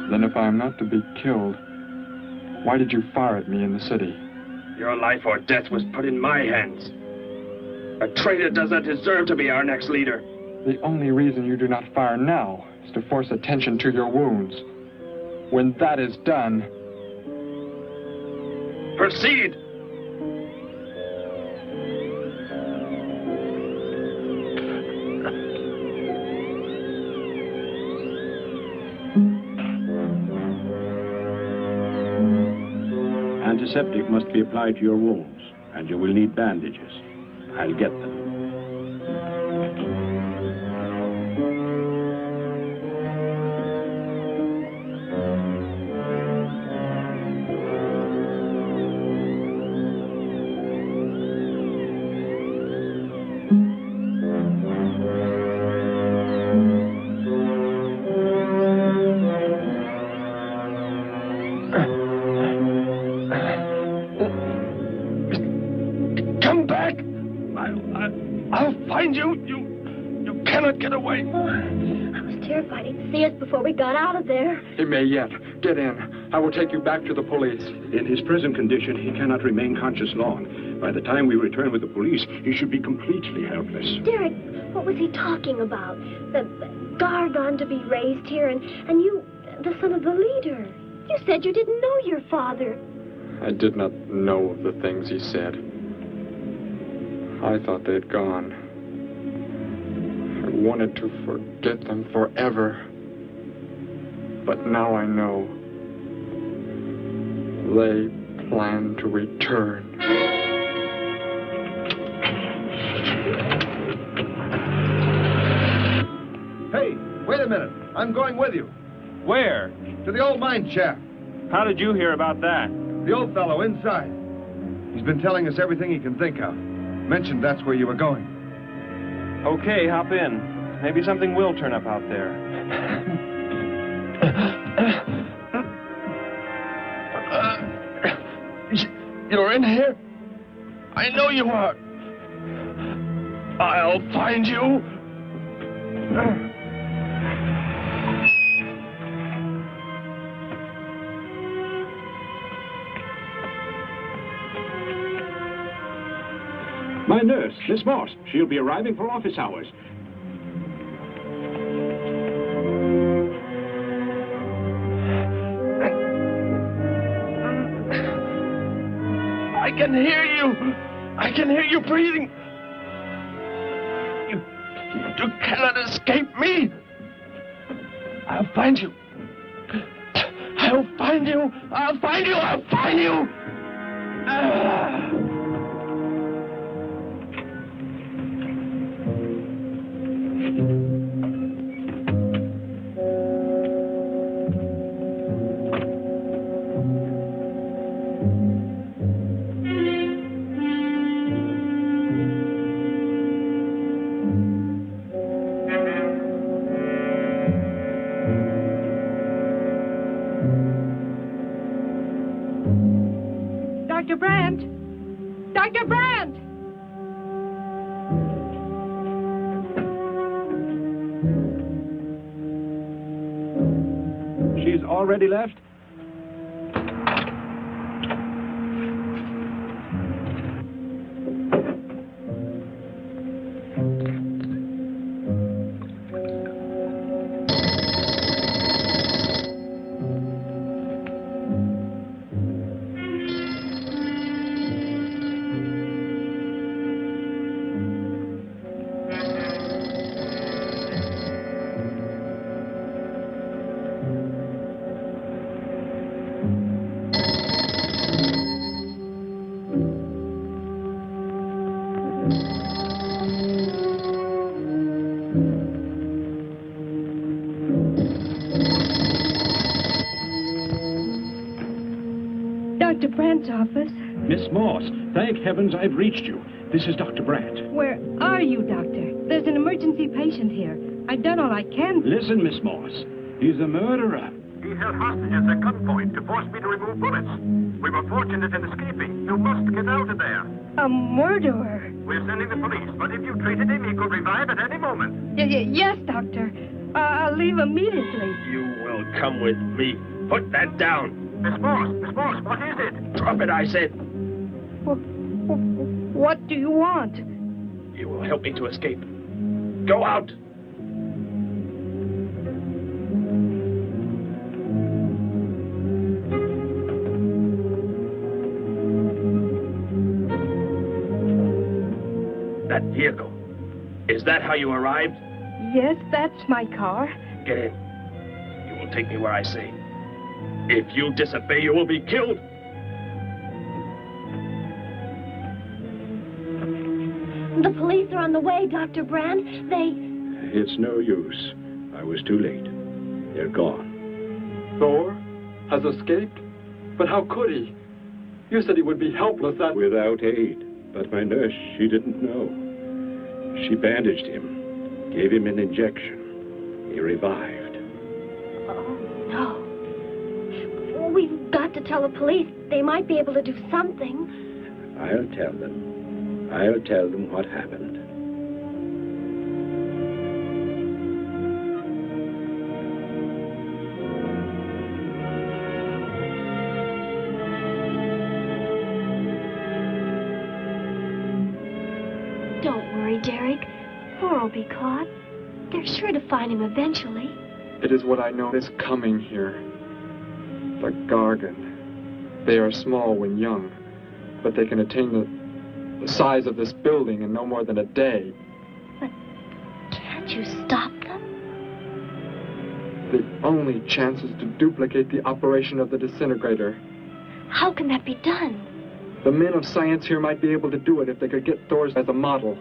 Then if I am not to be killed, why did you fire at me in the city? Your life or death was put in my hands. A traitor does not deserve to be our next leader. The only reason you do not fire now is to force attention to your wounds. When that is done... Proceed! Antiseptic must be applied to your wounds, and you will need bandages. I'll get them. We got out of there. He may yet. Get in. I will take you back to the police. In his present condition, he cannot remain conscious long. By the time we return with the police, he should be completely helpless. Derek, what was he talking about? The Gargan to be raised here, and you, the son of the leader. You said you didn't know your father. I did not know the things he said. I thought they'd gone. I wanted to forget them forever. But now I know. They plan to return. Hey, wait a minute. I'm going with you. Where? To the old mine shaft. How did you hear about that? The old fellow inside. He's been telling us everything he can think of. Mentioned that's where you were going. Okay, hop in. Maybe something will turn up out there. You're in here? I know you are. I'll find you. My nurse, Miss Morse. She'll be arriving for office hours. I can hear you. I can hear you breathing. You cannot escape me. I'll find you. I'll find you. I'll find you. I'll find you. Dr. Brandt! Dr. Brandt! She's already left? Dr. Brandt's office. Miss Morse, thank heavens I've reached you. This is Dr. Brandt. Where are you, Doctor? There's an emergency patient here. I've done all I can. Listen, Miss Morse. He's a murderer. He held hostages at gunpoint to force me to remove bullets. We were fortunate in escaping. You must get out of there. A murderer? We're sending the police, but if you treated him, he could revive at any moment. Yes, Doctor. I'll leave immediately. You will come with me. Put that down. Miss Morse, what is it? Drop it, I said. What do you want? You will help me to escape. Go out. That vehicle. Is that how you arrived? Yes, that's my car. Get in. You will take me where I say. If you disobey, you will be killed. The police are on the way, Dr. Brandt. It's no use. I was too late. They're gone. Thor has escaped? But how could he? You said he would be helpless at... Without aid. But my nurse, she didn't know. She bandaged him, gave him an injection. He revived. Oh, no. We've got to tell the police. They might be able to do something. I'll tell them. I'll tell them what happened. Don't worry, Derek. Thor will be caught. They're sure to find him eventually. It is what I know is coming here. The Gargan. They are small when young, but they can attain the size of this building in no more than a day. Can't you stop them? The only chance is to duplicate the operation of the disintegrator. How can that be done? The men of science here might be able to do it if they could get Thor's as a model.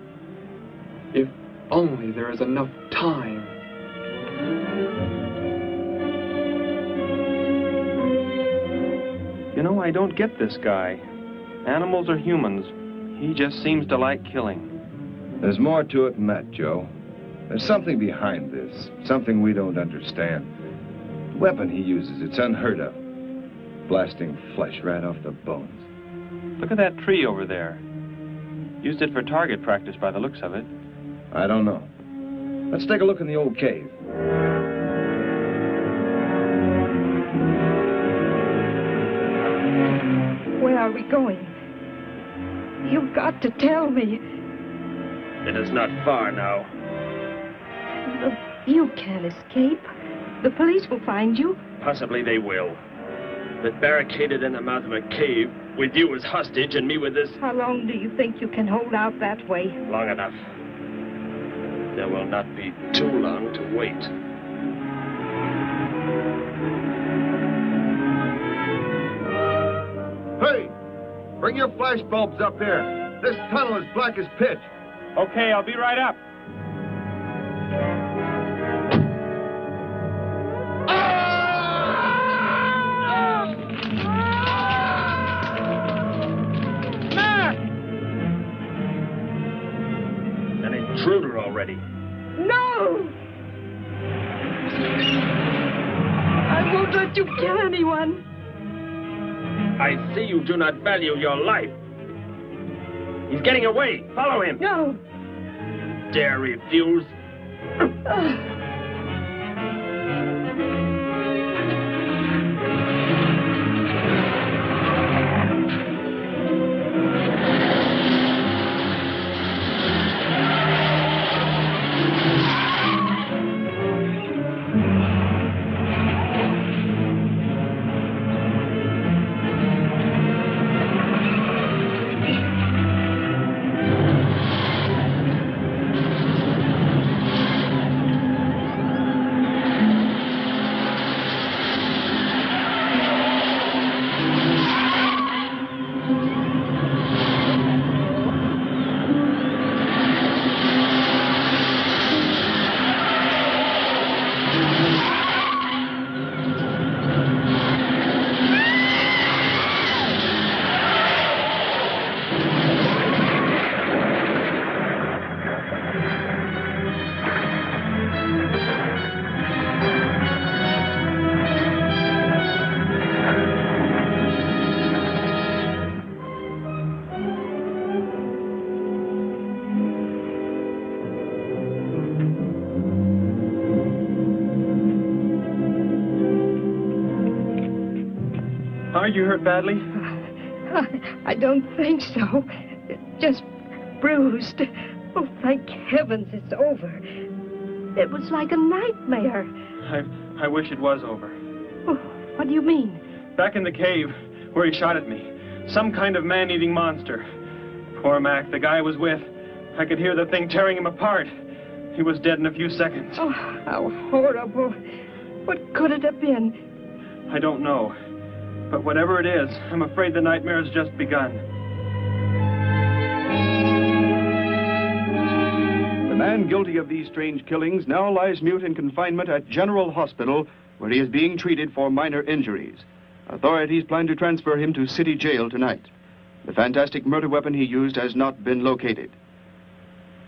If only there is enough time. You know, I don't get this guy. Animals or humans, he just seems to like killing. There's more to it than that, Joe. There's something behind this, something we don't understand. The weapon he uses, it's unheard of. Blasting flesh right off the bones. Look at that tree over there. Used it for target practice by the looks of it. I don't know. Let's take a look in the old cave. Where are we going? You've got to tell me. It is not far now. You can't escape. The police will find you. Possibly they will. But barricaded in the mouth of a cave, with you as hostage and me with this... How long do you think you can hold out that way? Long enough. There will not be too long to wait. Hey! Bring your flash bulbs up here. This tunnel is black as pitch. Okay, I'll be right up. An intruder already. No! I won't let you kill anyone. I see you do not value your life. He's getting away. Follow him. No. Dare refuse? Are you hurt badly? I don't think so. Just bruised. Oh, thank heavens it's over. It was like a nightmare. I wish it was over. Oh, what do you mean? Back in the cave, where he shot at me. Some kind of man-eating monster. Poor Mac, the guy I was with. I could hear the thing tearing him apart. He was dead in a few seconds. Oh, how horrible. What could it have been? I don't know. But whatever it is, I'm afraid the nightmare has just begun. The man guilty of these strange killings now lies mute in confinement at General Hospital, where he is being treated for minor injuries. Authorities plan to transfer him to City Jail tonight. The fantastic murder weapon he used has not been located.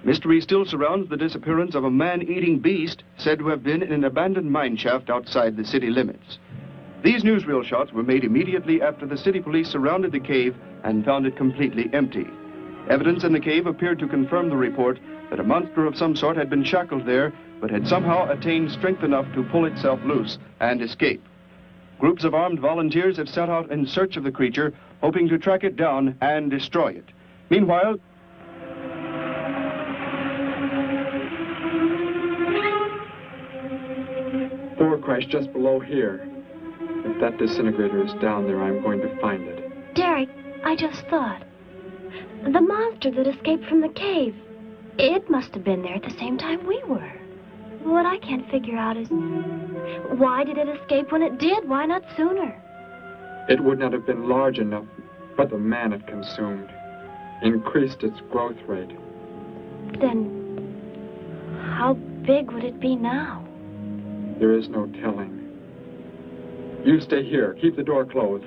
Mystery still surrounds the disappearance of a man-eating beast said to have been in an abandoned mine shaft outside the city limits. These newsreel shots were made immediately after the city police surrounded the cave and found it completely empty. Evidence in the cave appeared to confirm the report that a monster of some sort had been shackled there, but had somehow attained strength enough to pull itself loose and escape. Groups of armed volunteers have set out in search of the creature, hoping to track it down and destroy it. Meanwhile, Thor crashed just below here. If that disintegrator is down there, I'm going to find it. Derek, I just thought. The monster that escaped from the cave. It must have been there at the same time we were. What I can't figure out is, why did it escape when it did? Why not sooner? It would not have been large enough, but the man it consumed increased its growth rate. Then, how big would it be now? There is no telling. You stay here. Keep the door closed.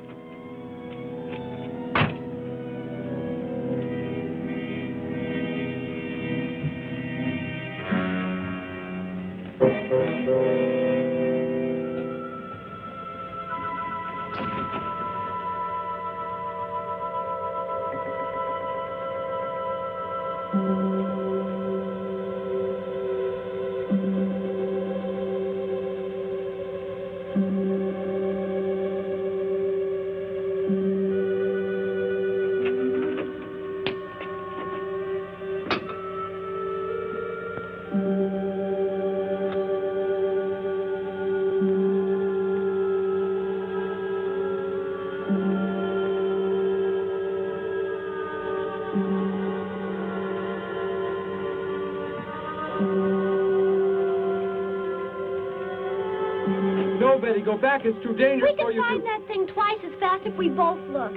No, Betty, go back. It's too dangerous We for you can find to... that thing twice as fast if we both look.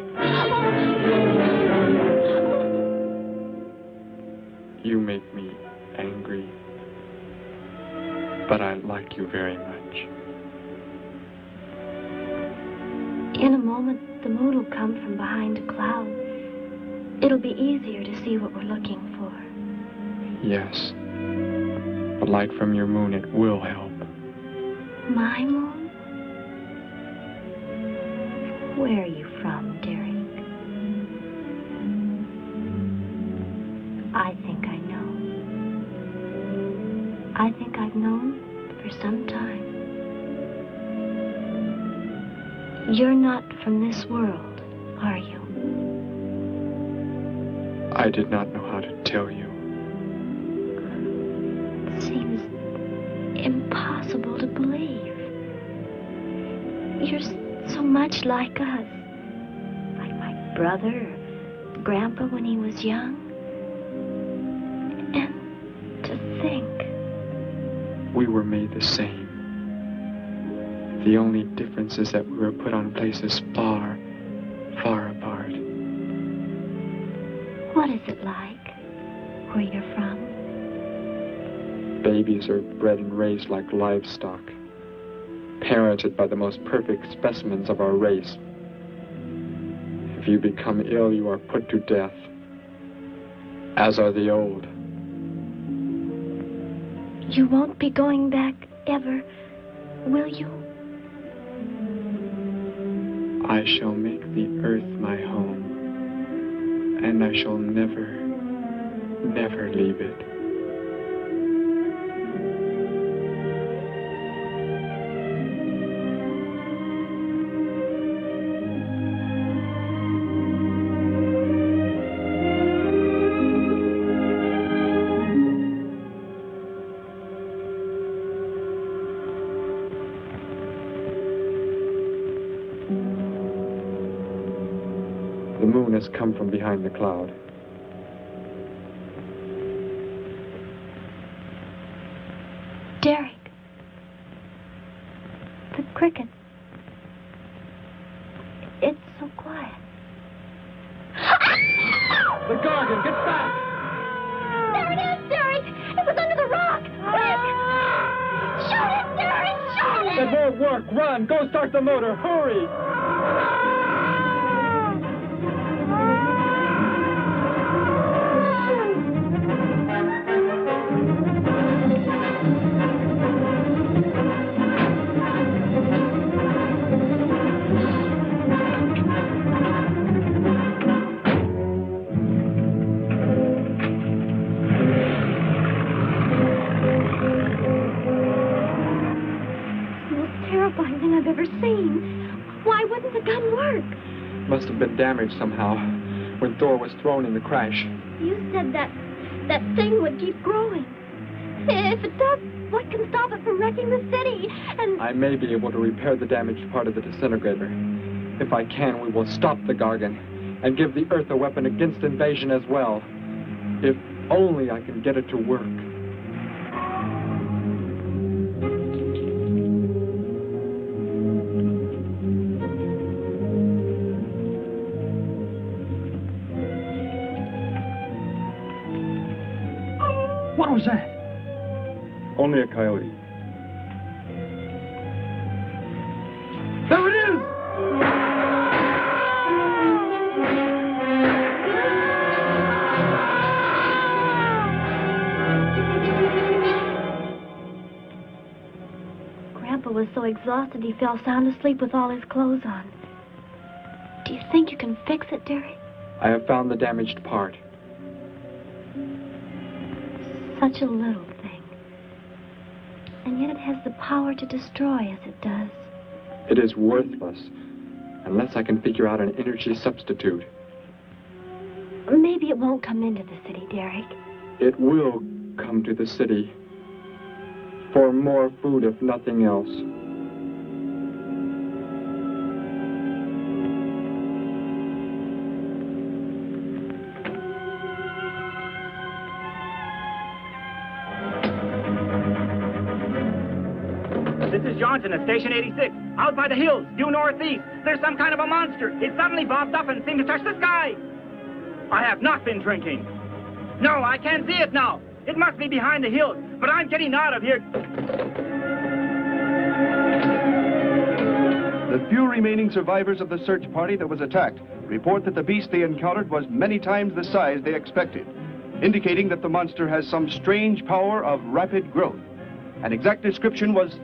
You make me angry, but I like you very much. In a moment, the moon will come from behind a cloud. It'll be easier to see what we're looking for. Yes. The light from your moon, it will help. My moon? Where are you from, Derek? I think I know. I think I've known for some time. You're not from this world, are you? I did not know how to tell you. It seems impossible to believe. You're so much like us. Like my brother, or Grandpa when he was young. And to think. We were made the same. The only difference is that we were put on places far, far apart. What is it like where you're from? Babies are bred and raised like livestock, parented by the most perfect specimens of our race. If you become ill, you are put to death, as are the old. You won't be going back ever, will you? I shall make the earth my home, and I shall never, never leave it. The moon has come from behind the cloud. Derek. The cricket. It's so quiet. The Gargan, get back! There it is, Derek! It was under the rock! Quick! Shoot it, Derek! Shoot it! It won't work. Run! Go start the motor. Hurry! I've ever seen. Why wouldn't the gun work? Must have been damaged somehow when Thor was thrown in the crash. You said that thing would keep growing. If it does, what can stop it from wrecking the city? And I may be able to repair the damaged part of the disintegrator. If I can, we will stop the Gargan. and give the Earth a weapon against invasion as well. If only I can get it to work. What was that? Only a coyote. There it is! Grandpa was so exhausted he fell sound asleep with all his clothes on. Do you think you can fix it, Derek? I have found the damaged part. Such a little thing. And yet it has the power to destroy as it does. It is worthless unless I can figure out an energy substitute. Maybe it won't come into the city, Derek. It will come to the city. For more food, if nothing else. This is Johnson at Station 86. Out by the hills, due northeast. There's some kind of a monster. It suddenly bobbed up and seemed to touch the sky. I have not been drinking. No, I can't see it now. It must be behind the hills, but I'm getting out of here. The few remaining survivors of the search party that was attacked report that the beast they encountered was many times the size they expected, indicating that the monster has some strange power of rapid growth. An exact description was...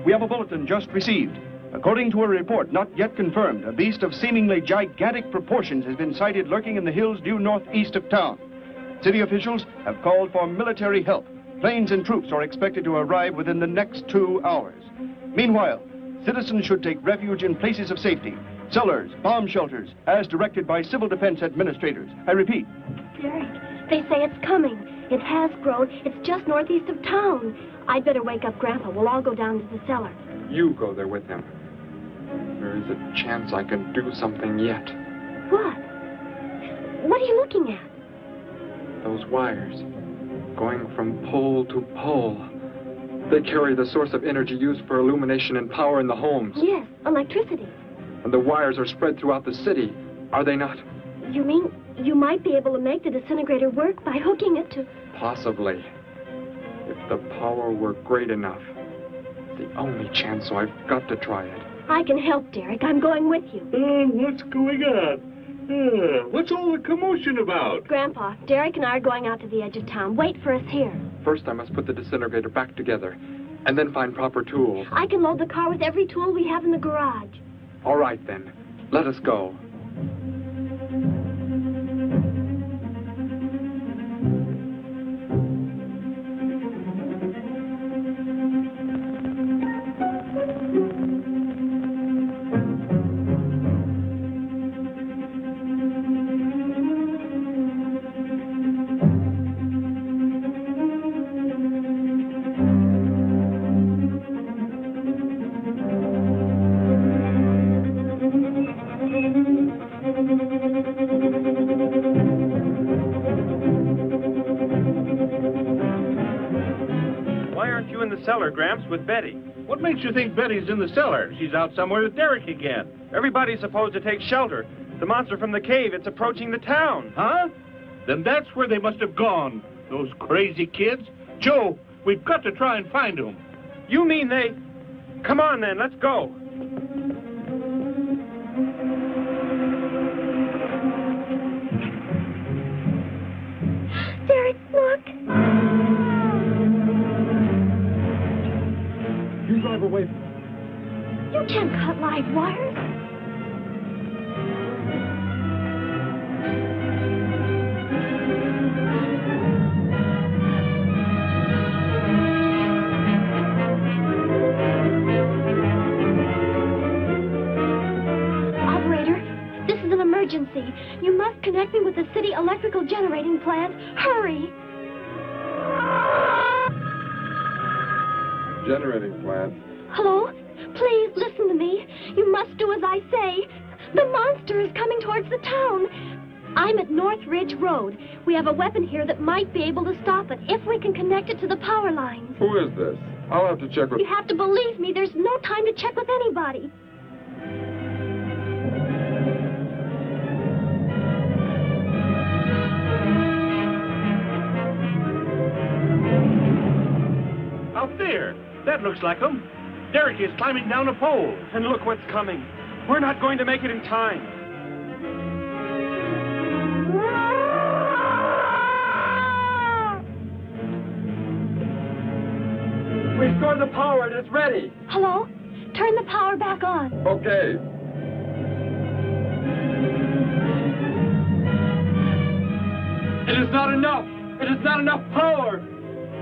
We have a bulletin just received. According to a report not yet confirmed, a beast of seemingly gigantic proportions has been sighted lurking in the hills due northeast of town. City officials have called for military help. Planes and troops are expected to arrive within the next 2 hours. Meanwhile, citizens should take refuge in places of safety, cellars, bomb shelters, as directed by civil defense administrators. I repeat. Derek, they say it's coming. It has grown. It's just northeast of town. I'd better wake up Grandpa. We'll all go down to the cellar. You go there with him. There is a chance I can do something yet. What? What are you looking at? Those wires, going from pole to pole. They carry the source of energy used for illumination and power in the homes. Yes, electricity. And the wires are spread throughout the city, are they not? You mean you might be able to make the disintegrator work by hooking it to... Possibly. If the power were great enough. The only chance, so I've got to try it. I can help, Derek. I'm going with you. What's going on? What's all the commotion about? Grandpa, Derek and I are going out to the edge of town. Wait for us here. First, I must put the disintegrator back together, and then find proper tools. I can load the car with every tool we have in the garage. All right, then. Let us go. Cellar, Gramps, with Betty. What makes you think Betty's in the cellar? She's out somewhere with Derek again. Everybody's supposed to take shelter. The monster from the cave, it's approaching the town. Huh? Then that's where they must have gone. Those crazy kids. Joe, we've got to try and find them. You mean they... Come on, then, let's go. Derek, look. You drive away from them. You can't cut live wires. Operator, this is an emergency. You must connect me with the city electrical generating plant. Hurry! Generating plant. Hello? Please listen to me. You must do as I say. The monster is coming towards the town. I'm at North Ridge Road. We have a weapon here that might be able to stop it if we can connect it to the power lines. Who is this? I'll have to check with... You have to believe me. There's no time to check with anybody. Out there. That looks like him. Derek is climbing down a pole. And look what's coming. We're not going to make it in time. Restore the power. It's ready. Hello? Turn the power back on. Okay. It is not enough. It is not enough power.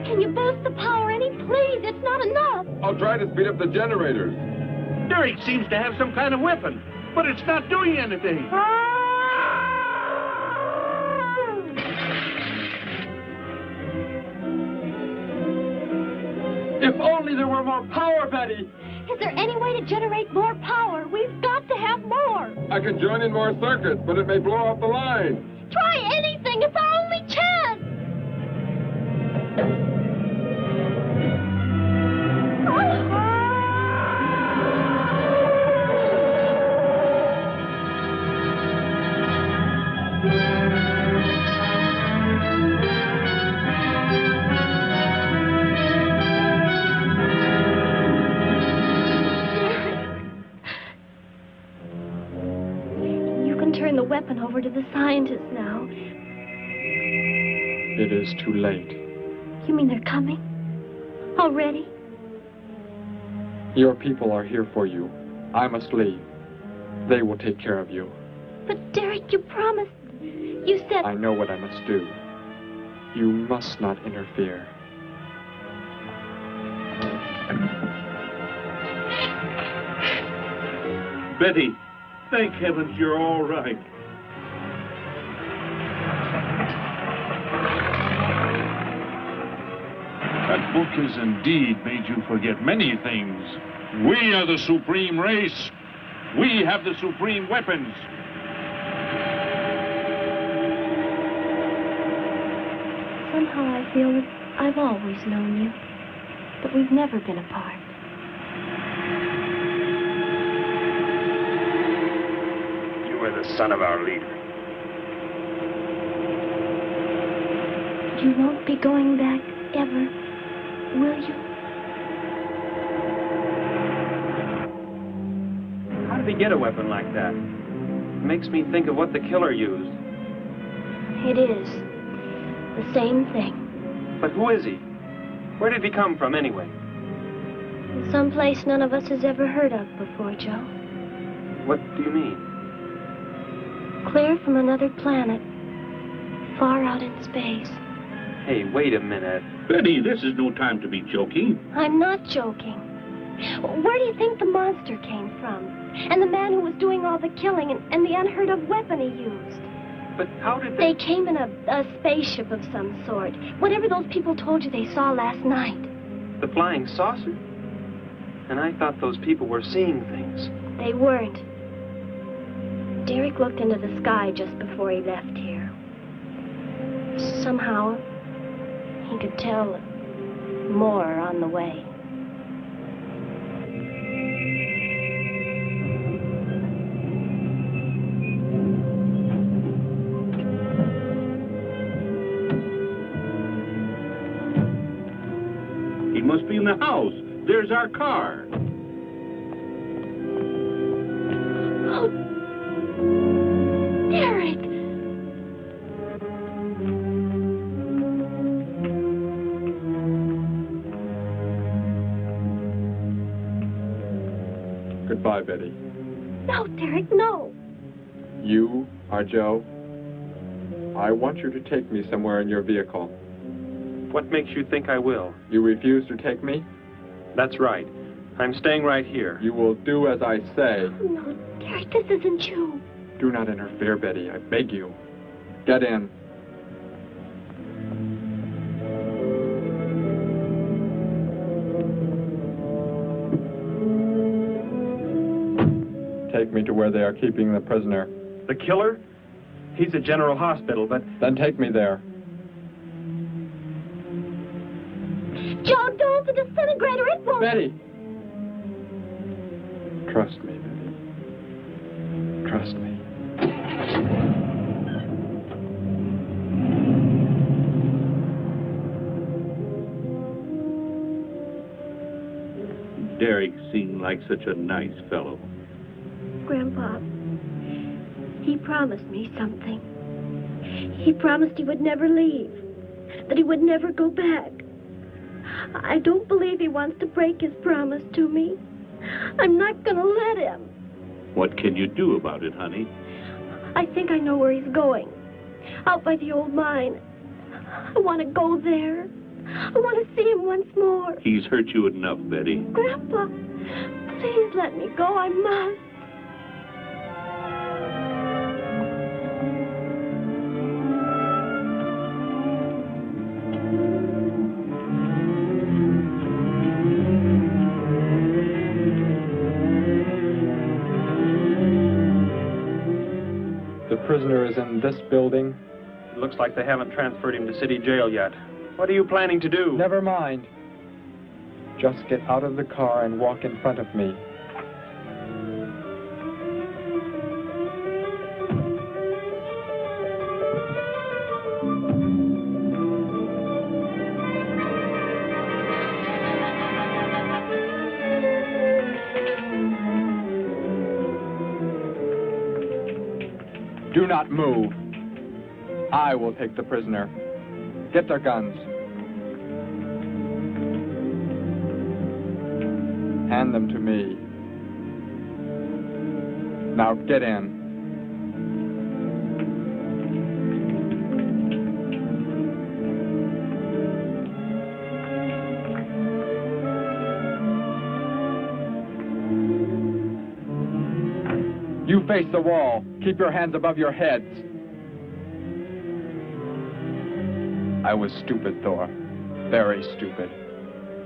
Can you boost the power any? Please, it's not enough. I'll try to speed up the generators. Derek seems to have some kind of weapon, but it's not doing anything. If only there were more power, Betty. Is there any way to generate more power? We've got to have more. I can join in more circuits, but it may blow off the line. Try anything. It's our only chance. Turn the weapon over to the scientists now. It is too late. You mean they're coming? Already? Your people are here for you. I must leave. They will take care of you. But Derek, you promised. You said... I know what I must do. You must not interfere. Betty, thank heavens you're all right. That book has indeed made you forget many things. We are the supreme race. We have the supreme weapons. Somehow I feel that I've always known you, but we've never been apart. You are the son of our leader. You won't be going back ever, will you? How did he get a weapon like that? It makes me think of what the killer used. It is. The same thing. But who is he? Where did he come from, anyway? Someplace none of us has ever heard of before, Joe. What do you mean? Clear from another planet. Far out in space. Hey, wait a minute. Betty, this is no time to be joking. I'm not joking. Where do you think the monster came from? And the man who was doing all the killing and the unheard of weapon he used? But how did they came in a spaceship of some sort. Whatever those people told you they saw last night. The flying saucer? And I thought those people were seeing things. They weren't. Derek looked into the sky just before he left here. Somehow, he could tell more on the way. He must be in the house. There's our car. Oh, Derek! Goodbye, Betty. No, Derek, no. You are Joe. I want you to take me somewhere in your vehicle. What makes you think I will? You refuse to take me? That's right. I'm staying right here. You will do as I say. Oh, no, Derek, this isn't you. Do not interfere, Betty. I beg you. Get in. take me to where they are keeping the prisoner. The killer? He's at General Hospital, but... Then take me there. Joe, don't the disintegrator, it won't... Betty! Trust me, Betty. Trust me. Derek seemed like such a nice fellow. Grandpa, he promised me something. He promised he would never leave, that he would never go back. I don't believe he wants to break his promise to me. I'm not going to let him. What can you do about it, honey? I think I know where he's going. Out by the old mine. I want to go there. I want to see him once more. He's hurt you enough, Betty. Grandpa, please let me go. I must. The prisoner is in this building. It looks like they haven't transferred him to city jail yet. What are you planning to do? Never mind. Just get out of the car and walk in front of me. Do not move. I will take the prisoner. Get their guns. Hand them to me. Now get in. You face the wall. Keep your hands above your heads. I was stupid, Thor. Very stupid.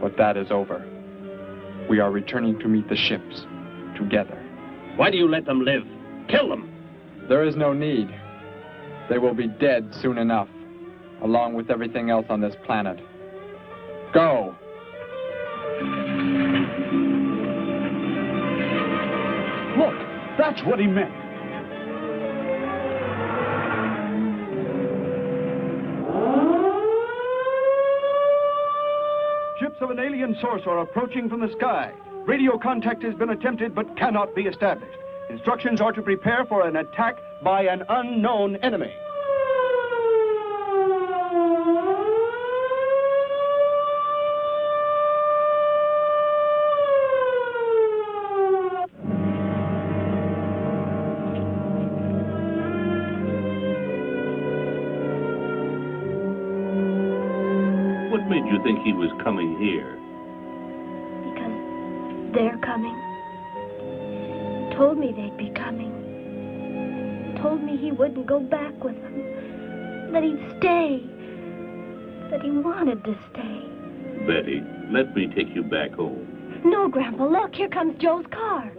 But that is over. We are returning to meet the ships. Together. Why do you let them live? Kill them! There is no need. They will be dead soon enough, along with everything else on this planet. Go! Look, that's what he meant. Ships of an alien source are approaching from the sky. Radio contact has been attempted but cannot be established. Instructions are to prepare for an attack by an unknown enemy. What made you think he was coming here? Because they're coming. Told me they'd be coming. Told me he wouldn't go back with them. That he'd stay. That he wanted to stay. Betty, let me take you back home. No, Grandpa, look, here comes Joe's car.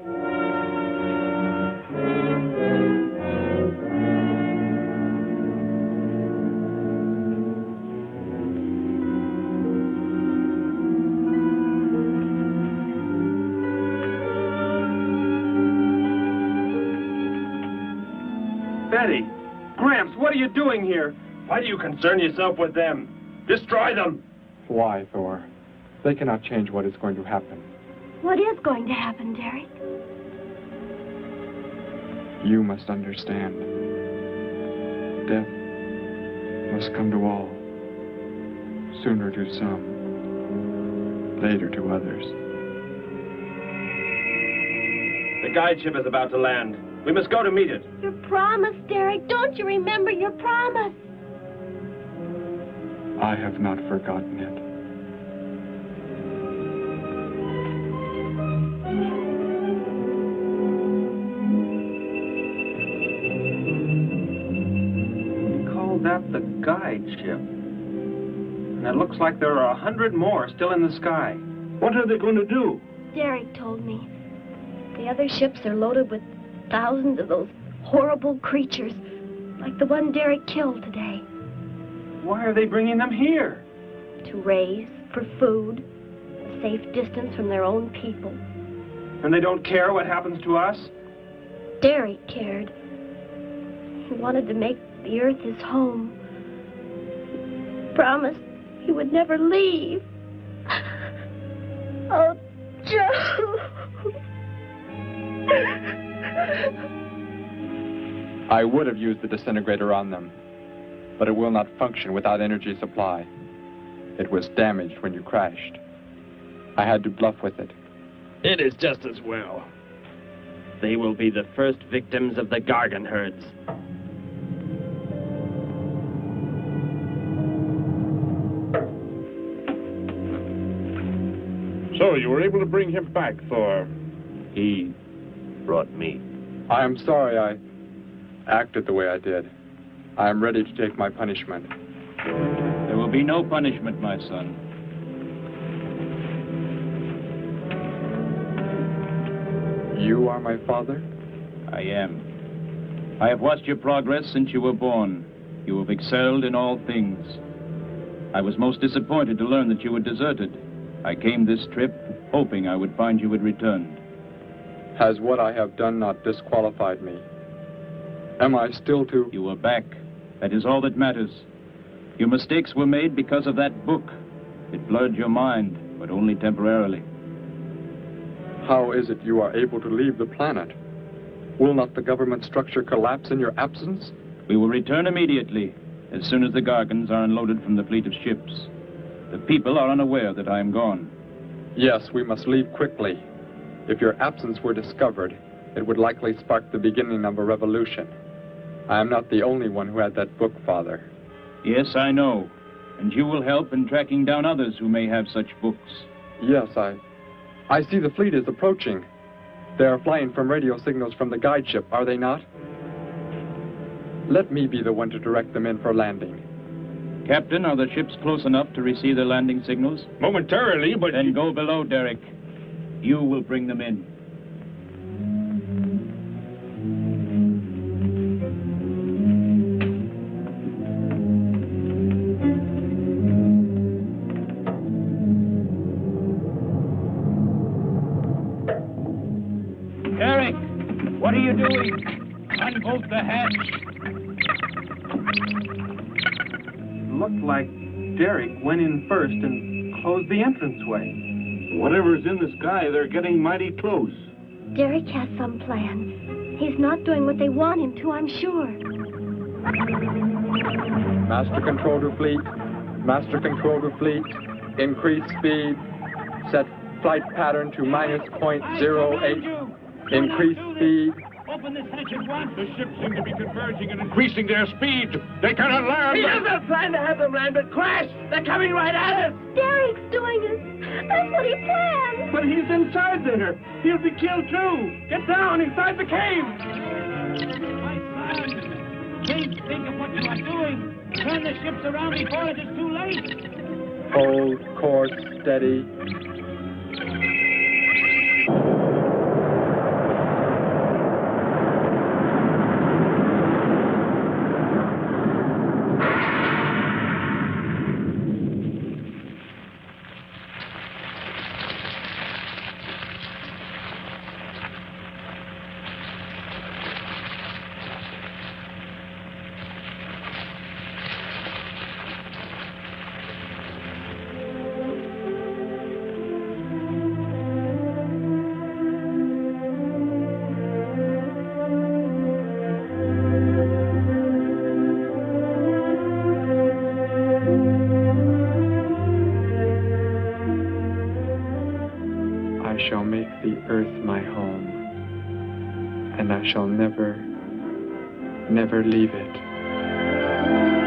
Betty! Gramps, what are you doing here? Why do you concern yourself with them? Destroy them! Why, Thor? They cannot change what is going to happen. What is going to happen, Derek? You must understand. Death must come to all. Sooner to some, later to others. The guide ship is about to land. We must go to meet it. Your promise, Derek. Don't you remember your promise? I have not forgotten it. Call that the guide ship. And it looks like there are 100 more still in the sky. What are they going to do? Derek told me. The other ships are loaded with thousands of those horrible creatures, like the one Derek killed today. Why are they bringing them here? To raise, for food, a safe distance from their own people. And they don't care what happens to us? Derek cared. He wanted to make the earth his home. He promised he would never leave. Oh, Joe. I would have used the disintegrator on them, but it will not function without energy supply. It was damaged when you crashed. I had to bluff with it. It is just as well. They will be the first victims of the Gargan herds. So, you were able to bring him back, Thor? He brought me. I am sorry I acted the way I did. I am ready to take my punishment. There will be no punishment, my son. You are my father? I am. I have watched your progress since you were born. You have excelled in all things. I was most disappointed to learn that you had deserted. I came this trip hoping I would find you had returned. Has what I have done not disqualified me? Am I still to... You are back. That is all that matters. Your mistakes were made because of that book. It blurred your mind, but only temporarily. How is it you are able to leave the planet? Will not the government structure collapse in your absence? We will return immediately, as soon as the Gargans are unloaded from the fleet of ships. The people are unaware that I am gone. Yes, we must leave quickly. If your absence were discovered, it would likely spark the beginning of a revolution. I am not the only one who had that book, Father. Yes, I know. And you will help in tracking down others who may have such books. Yes, I see the fleet is approaching. They are flying from radio signals from the guide ship, are they not? Let me be the one to direct them in for landing. Captain, are the ships close enough to receive their landing signals? Momentarily, but... Then go below, Derek. You will bring them in. Derek, what are you doing? Unbolt the hatch. Looked like Derek went in first and closed the entranceway. Whatever's in the sky, they're getting mighty close. Derek has some plan. He's not doing what they want him to, I'm sure. Master control to fleet. Master control to fleet. Increase speed. Set flight pattern to -.08. Increase speed. Open this hatch at once. The ships seem to be converging and increasing their speed. They cannot land. He doesn't plan to have them land, but crash! They're coming right at us! Derek's doing it. That's what he planned. But he's inside there. He'll be killed too. Get down inside the cave. My son, please think of what you are doing. Turn the ships around before it is too late. Hold course steady. I shall make the earth my home, and I shall never, never leave it.